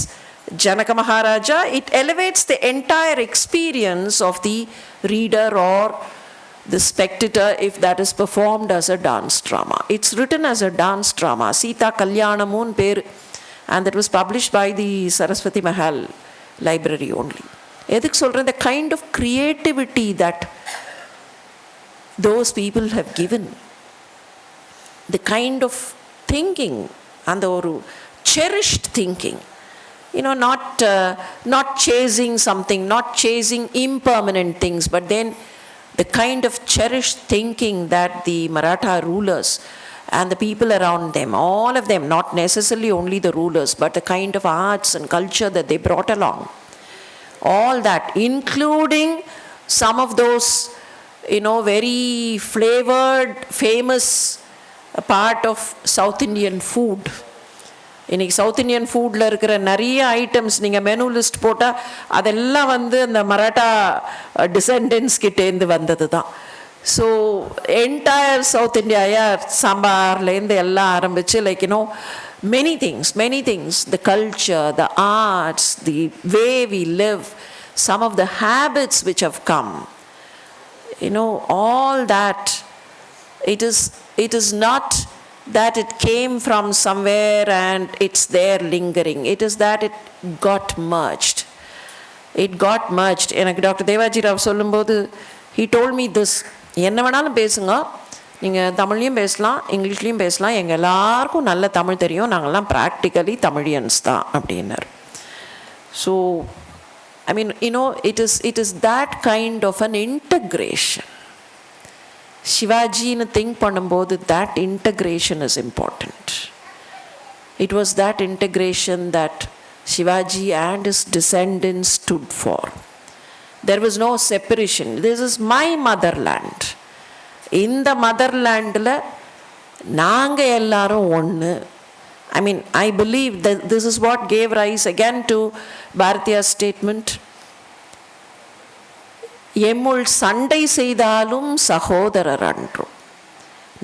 Janaka Maharaja, it elevates the entire experience of the reader or the spectator if that is performed as a dance drama. It's written as a dance drama, Sita Kalyanamun per, and that was published by the Saraswati Mahal library only. எதுக்கு சொல்கிறேன், the kind of creativity that those people have given, the kind of thinking and the cherished thinking, not chasing something, not chasing impermanent things, but then the kind of cherished thinking that the Maratha rulers and the people around them, all of them, not necessarily only the rulers, but the kind of arts and culture that they brought along, all that, including some of those very flavored, famous part of South Indian food. இன்றைக்கி south Indian ஃபுட்டில் இருக்கிற நிறைய items நீங்கள் menu list போட்டால் அதெல்லாம் அந்த Maratha descendants கிட்டேருந்து வந்தது தான். ஸோ என்டையர் சவுத் இண்டியா சாம்பார்லேருந்து எல்லாம் ஆரம்பித்து many things, the culture, the arts, the way we live, some of the habits which have come, all that, it is not that it came from somewhere and it's there lingering. It is that it got merged. எனக்கு doctor தேவாஜி Rao சொல்லும்போது he told me this, என்ன வேணாலும் பேசுங்க, நீங்கள் தமிழ்லையும் பேசலாம், இங்கிலீஷ்லேயும் பேசலாம், எங்கள் எல்லாருக்கும் நல்ல தமிழ் தெரியும், நாங்கள்லாம் ப்ராக்டிக்கலி தமிழியன்ஸ் தான் அப்படின்னார். So it is that kind of an integration. Shivaji think பண்ணும்போது that integration is important. It was that integration that Shivaji and his descendants stood for. There was no separation. This is my motherland. இந்த மதர்லேண்டில் நாங்கள் எல்லாரும் ஒன்று. I believe that this is what gave rise again to Bharatiya's statement, எம்முள் சண்டை செய்தாலும் சகோதரர் அன்றும்.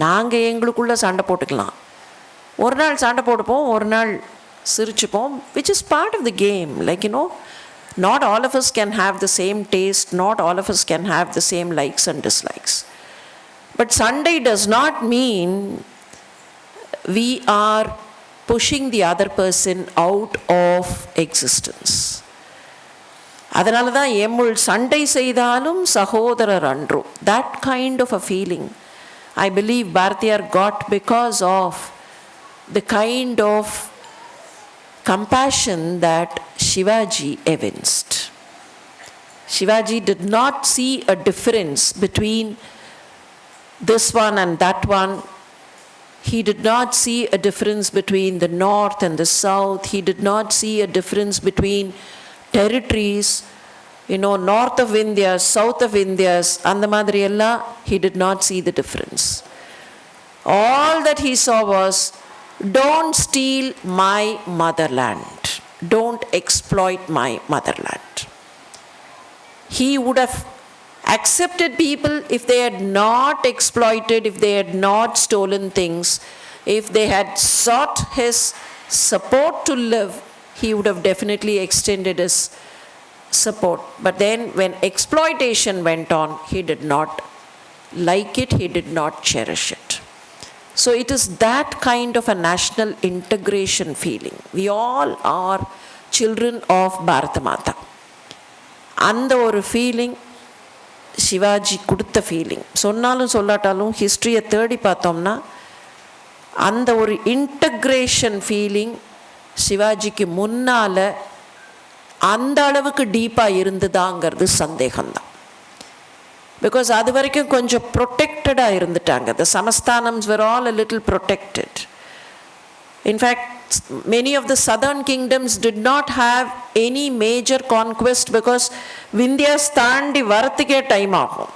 நாங்கள் எங்களுக்குள்ளே சண்டை போட்டுக்கலாம், ஒரு நாள் சண்டை போட்டுப்போம், ஒரு நாள் சிரிச்சுப்போம், which is part of the game. Not all of us can have the same taste, not all of us can have the same likes and dislikes. But Sunday does not mean we are pushing the other person out of existence. அதனால தான் எம்முள் சண்டை செய்தாலும் சகோதரர் அன்றோ. That kind of a feeling I believe Bharatiyar got because of the kind of compassion that Shivaji evinced. Shivaji did not see a difference between this one and that one. He did not see a difference between the north and the south. He did not see a difference between territories, north of India, south of India, அந்த மாதிரி எல்லாம் he did not see the difference. All that he saw was, don't steal my motherland, don't exploit my motherland. He would have accepted people if they had not exploited, if they had not stolen things, if they had sought his support to live, he would have definitely extended his support. But then when exploitation went on, he did not like it, he did not cherish it. So it is that kind of a national integration feeling. We all are children of Bharata Mata. அந்த ஒரு feeling Sivaji கொடுத்த feeling. சொன்னாலும் சொல்லாட்டாலும் ஹிஸ்ட்ரியை தேடி பார்த்தோம்னா அந்த ஒரு integration feeling சிவாஜிக்கு முன்னால் அந்த அளவுக்கு டீப்பாக இருந்ததாங்கிறது சந்தேகம்தான். பிகாஸ் அது வரைக்கும் கொஞ்சம் ப்ரொடெக்டடாக இருந்துட்டாங்க. த சமஸ்தானம்ஸ் were all a little protected. In fact, many of the southern kingdoms did not have any major conquest because Vindhyas தாண்டி வரத்துக்கே டைம் ஆகும்.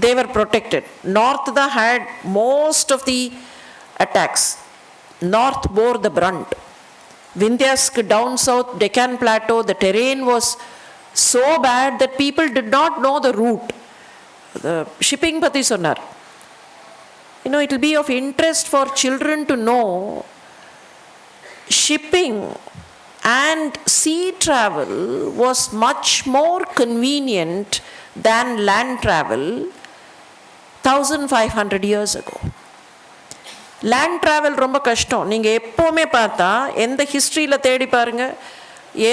They were protected. North தான் had most of the attacks. North bore the brunt. Vindhyas down south, Deccan Plateau, the terrain was so bad that people did not know the route. The shipping பற்றி சொன்னார். It will be of interest for children to know shipping and sea travel was much more convenient than land travel 1500 years ago. Land travel ரொம்ப கஷ்டம். நீங்கள் எப்போவுமே பார்த்தா எந்த ஹிஸ்ட்ரியில் தேடி பாருங்கள்,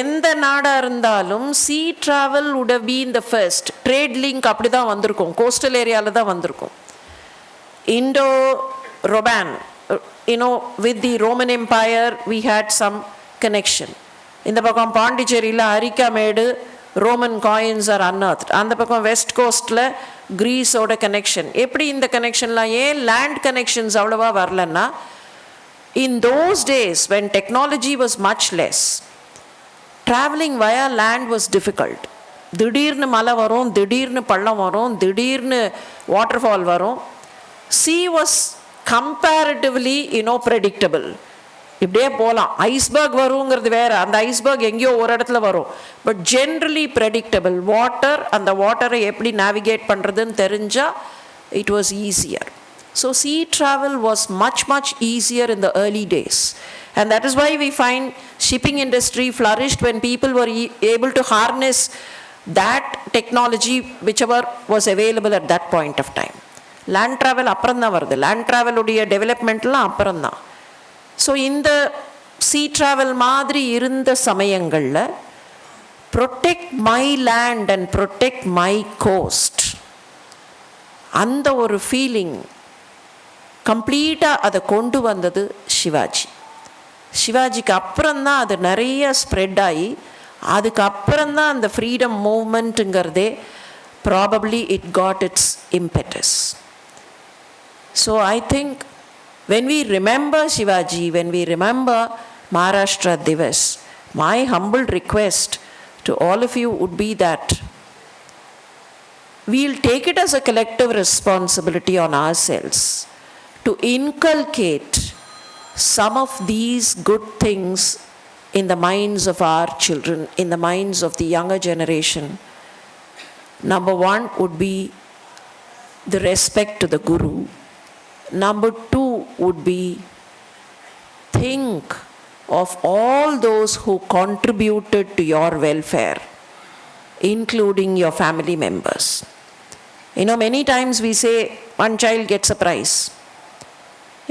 எந்த நாடாக இருந்தாலும் sea travel would have been the first. Trade link அப்படி தான் வந்திருக்கும், கோஸ்டல் ஏரியாவில் தான் வந்திருக்கும். Indo-Roman, with the Roman Empire, we had some connection. இந்த பக்கம் பாண்டிச்சேரியில் அரிக்காமேடு ரோமன் காயின்ஸ் ஆர் unearthed. அந்த பக்கம் வெஸ்ட் கோஸ்டில் கிரீஸோட கனெக்ஷன். எப்படி இந்த கனெக்ஷன்லாம், ஏன் லேண்ட் கனெக்ஷன்ஸ் அவ்வளோவா வரலன்னா, in those days when technology was much less, travelling via land was difficult. திடீர்னு மலை வரும், திடீர்னு பள்ளம் வரும், திடீர்னு வாட்டர் ஃபால் வரும். sea was comparatively predictable. இப்படியே போகலாம். ஐஸ்பர்க் வருங்கிறது வேறு, அந்த ஐஸ்பர்க் எங்கேயோ ஒரு இடத்துல வரும். But generally predictable. வாட்டர், அந்த வாட்டரை எப்படி நேவிகேட் பண்ணுறதுன்னு தெரிஞ்சால் it was easier. So sea travel was much easier in the early days. And that is why we find shipping industry flourished when people were able to harness that technology whichever was available at that point of time. Land travel அப்புறம் தான் வருது. Land ட்ராவலுடைய டெவலப்மெண்ட்லாம் அப்புறம் தான். So இந்த sea travel மாதிரி இருந்த சமயங்களில் protect my land and protect my coast, அந்த ஒரு ஃபீலிங் கம்ப்ளீட்டாக அதை கொண்டு வந்தது சிவாஜி. சிவாஜிக்கு அப்புறம்தான் அது நிறைய ஸ்ப்ரெட் ஆகி, அதுக்கப்புறம்தான் அந்த ஃப்ரீடம் மூவ்மெண்ட்டுங்கிறதே probably it got its impetus. So I think when we remember Shivaji, when we remember Maharashtra Divas, my humble request to all of you would be that we'll take it as a collective responsibility on ourselves to inculcate some of these good things in the minds of our children, in the minds of the younger generation. Number one would be the respect to the Guru. Number two would be think of all those who contributed to your welfare, including your family members. Many times we say one child gets a prize.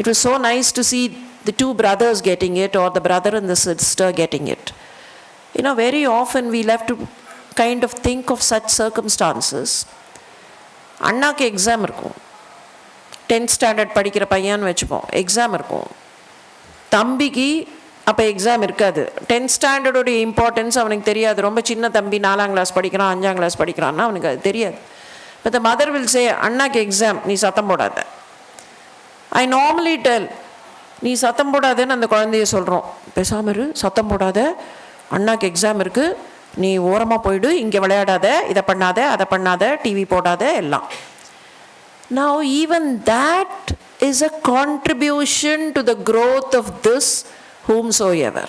It was so nice to see the two brothers getting it or the brother and the sister getting it. Very often we'll have to kind of think of such circumstances. அண்ணாக்கு exam இருக்கும், 10th standard படிக்கிற பையன்னு வச்சுப்போம், exam இருக்கும். தம்பிக்கு அப்போ exam இருக்காது. 10th ஸ்டாண்டர்டோடைய importance அவனுக்கு தெரியாது. ரொம்ப சின்ன தம்பி 4ஆம் கிளாஸ் படிக்கிறான், 5ஆம் கிளாஸ் படிக்கிறான்னா அவனுக்கு அது தெரியாது. But the mother will say, அண்ணாக்கு எக்ஸாம், நீ சத்தம் போடாத. ஐ நார்மலி டெல், நீ சத்தம் போடாதேன்னு அந்த குழந்தைய சொல்கிறோம். பேசாமல் இரு, சத்தம் போடாத, அண்ணாக்கு எக்ஸாம் இருக்குது, நீ ஓரமாக போயிடு, இங்கே விளையாடாத, இதை பண்ணாத, அதை பண்ணாத, டிவி போடாத, எல்லாம். Now even that is a contribution to the growth of this whomsoever.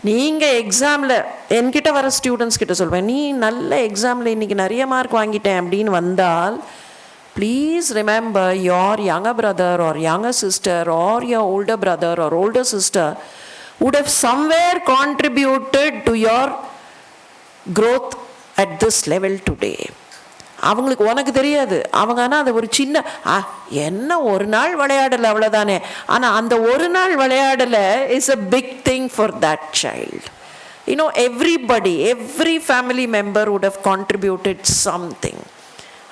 நீங்கள் எக்ஸாமில் என்கிட்ட வர ஸ்டூடெண்ட்ஸ் கிட்ட சொல்வேன், நீ நல்ல எக்ஸாமில் இன்றைக்கி நிறைய மார்க் வாங்கிட்டேன் அப்படின்னு வந்தால், please remember your younger brother or younger sister or your older brother or older sister would have somewhere contributed to your growth at this level today. அவங்களுக்கு உனக்கு தெரியாது, அவங்க ஆனால் அது ஒரு சின்ன என்ன ஒரு நாள் விளையாடலை அவ்வளோதானே, ஆனால் அந்த ஒரு நாள் விளையாடலை is a big thing for that child. every family member would have contributed something.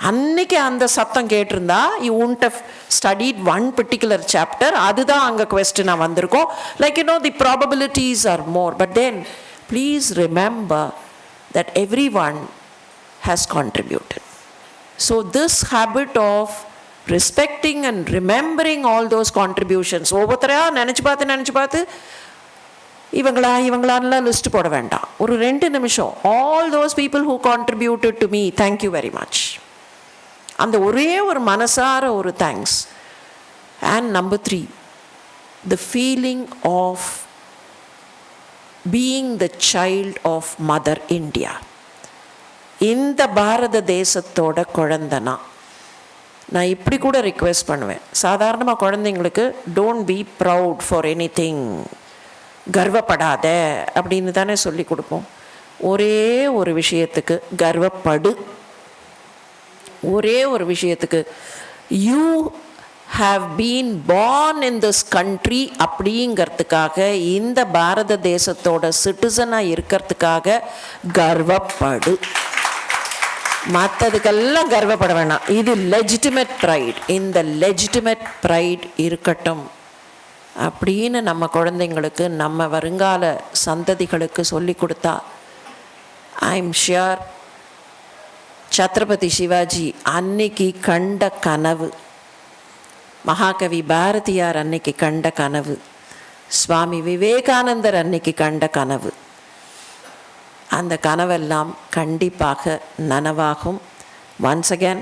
அன்னைக்கு அந்த சத்தம் கேட்டிருந்தா you wouldn't have studied one particular chapter. அதுதான் அங்கே கொஸ்டினாக வந்திருக்கும். Like the probabilities R more. But then please remember that every one has contributed. So this habit of respecting and remembering all those contributions, ஒவ்வொருத்தரையா நினச்சி பார்த்து இவங்களான்லாம் list போட வேண்டாம். ஒரு 2 நிமிஷம் all those people who contributed to me, thank you very much. அந்த ஒரே ஒரு மனசார ஒரு thanks. And number 3, the feeling of being the child of Mother India. இந்த பாரத தேசத்தோட குழந்தைனா நான் இப்படி கூட ரிக்வெஸ்ட் பண்ணுவேன். சாதாரணமாக குழந்தைங்களுக்கு don't be proud for anything, கர்வப்படாத அப்படின்னு தானே சொல்லி கொடுப்போம். ஒரே ஒரு விஷயத்துக்கு கர்வப்படு. ஒரே ஒரு விஷயத்துக்கு, you have been born in this country அப்படிங்கிறதுக்காக, இந்த பாரத தேசத்தோட சிட்டிசனாக இருக்கிறதுக்காக கர்வப்படு. மற்றதுக்கெல்லாம் கர்வப்பட வேணாம். இது லெஜிட்டிமேட் ப்ரைட். இந்த லெஜிட்டிமேட் ப்ரைட் இருக்கட்டும் அப்படின்னு நம்ம குழந்தைங்களுக்கு, நம்ம வருங்கால சந்ததிகளுக்கு சொல்லி கொடுத்தா, I am sure Chhatrapati Shivaji அன்னைக்கு கண்ட கனவு, மகாகவி பாரதியார் அன்னைக்கு கண்ட கனவு, சுவாமி விவேகானந்தர் அன்னைக்கு கண்ட கனவு, அந்த கனவெல்லாம் கண்டிப்பாக நனவாகும். Once again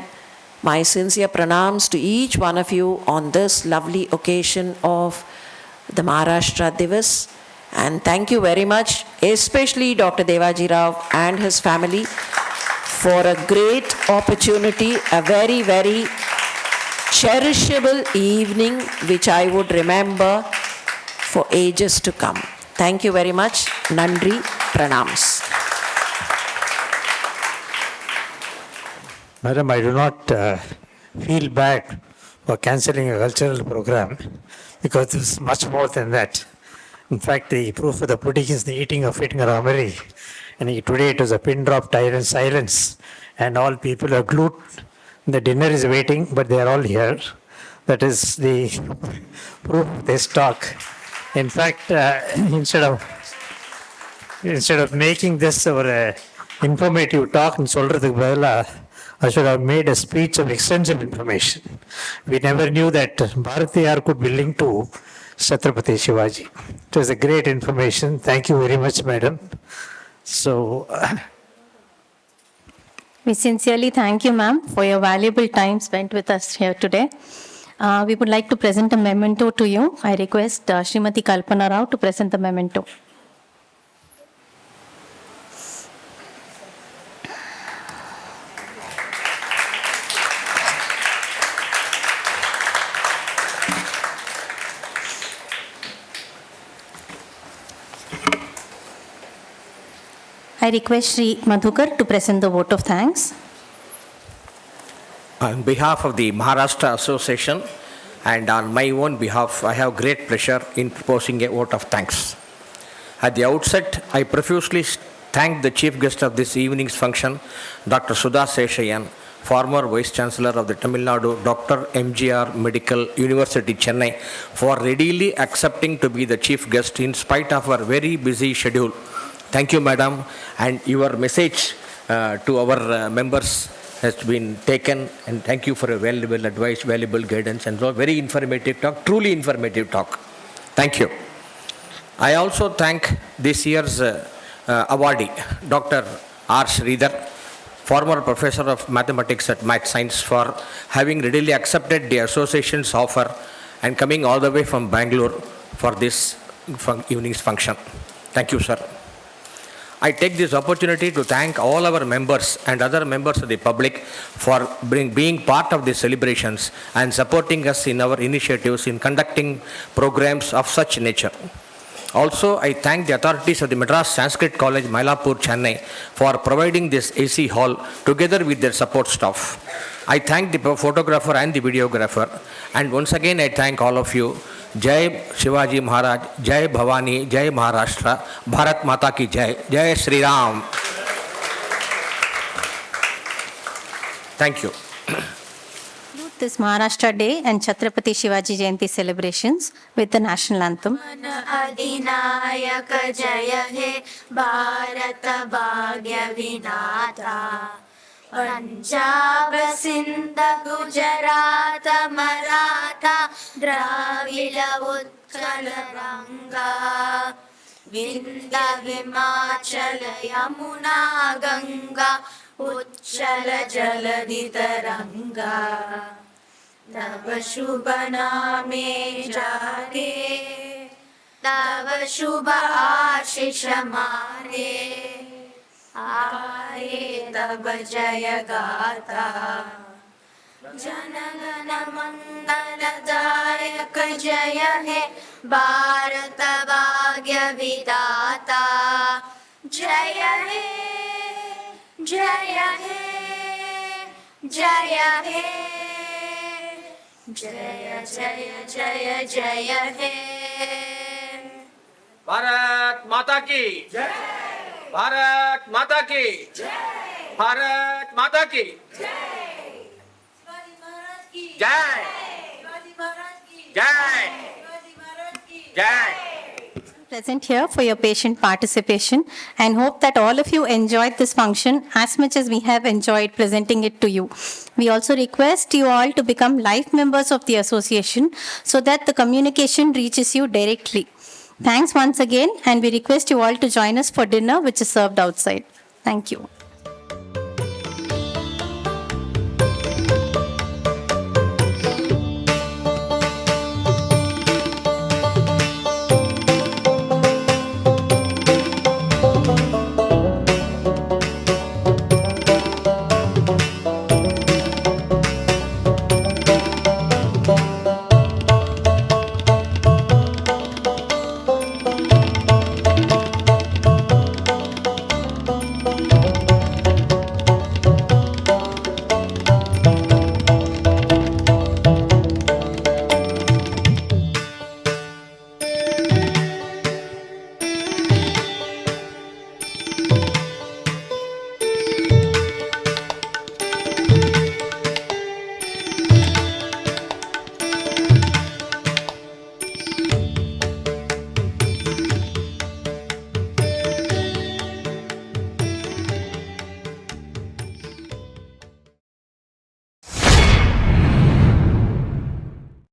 my sincere pranams to each one of you on this lovely occasion of the Maharashtra Divas, and thank you very much, especially Dr. Devaji Rao and his family, for a great opportunity, a very, very cherishable evening which I would remember for ages to come. Thank you very much. Nandri, pranams. Madam, I do not feel bad for cancelling a cultural program, because this is much more than that. In fact, the proof of the pudding is the eating of it, Ramari. And today it was a pin drop silence, and all people are glued. The dinner is waiting, but they are all here. That is the proof of this talk. In fact, instead of making this our informative talk and சொல்றதுக்கு பதிலா, I should have made a speech of extensive information. We never knew that Bharatiyar could be linked to Chhatrapati Shivaji. It was a great information. Thank you very much, madam. So, We sincerely thank you, ma'am, for your valuable time spent with us here today. We would like to present a memento to you. I request Srimati Kalpana Rao to present the memento. I request Sri Madhukar to present the vote of thanks. On behalf of the Maharashtra Association and on my own behalf, I have great pleasure in proposing a vote of thanks. At the outset, I profusely thank the chief guest of this evening's function, Dr. Sudha Seshayan, former Vice Chancellor of the Tamil Nadu Dr. MGR Medical University, Chennai, for readily accepting to be the chief guest in spite of our very busy schedule. Thank you, madam, and your message to our members has been taken, and thank you for a valuable advice, valuable guidance, and so very informative talk, truly informative talk. Thank you. I also thank this year's awardee, Dr. R. Sridhar, former professor of mathematics at Math Science, for having readily accepted the association's offer and coming all the way from Bangalore for this evening's function. Thank you, sir. I take this opportunity to thank all our members and other members of the public for being part of the celebrations and supporting us in our initiatives in conducting programs of such nature. Also, I thank the authorities of the Madras Sanskrit College, Mylapore, Chennai, for providing this AC hall together with their support staff. I thank the photographer and the videographer, and once again I thank all of you. Jai Shivaji Maharaj, Jai Bhavani, Jai Maharashtra, Bharat Mata ki Jai, Jai Sri Ram. Thank you. This Maharashtra Day and Chhatrapati Shivaji Jayanthi celebrations with the national anthem. अधिनायक जय हे भारत भाग्य विधाता पंजाब सिंध गुजरात मराठा द्राविड उत्कल गंगा विंध्य हिमाचल यमुना गंगा उच्चल जलधि तरंगा तब शुभ नामे जागे तब शुभ आशीष मारे आए तब जय गाथा जनगण मंगलदायक जय हे भारत भाग्य विधाता जय हे जय हे जय हे जय जय जय जय हे भारत माता की जय, भारत माता की जय, भारत माता की जय, शिवाजी महाराज की जय, शिवाजी महाराज की जय, शिवाजी महाराज की जय. Present here for your patient participation and hope that all of you enjoyed this function as much as we have enjoyed presenting it to you. We also request you all to become life members of the association so that the communication reaches you directly. Thanks once again, and we request you all to join us for dinner which is served outside. Thank you.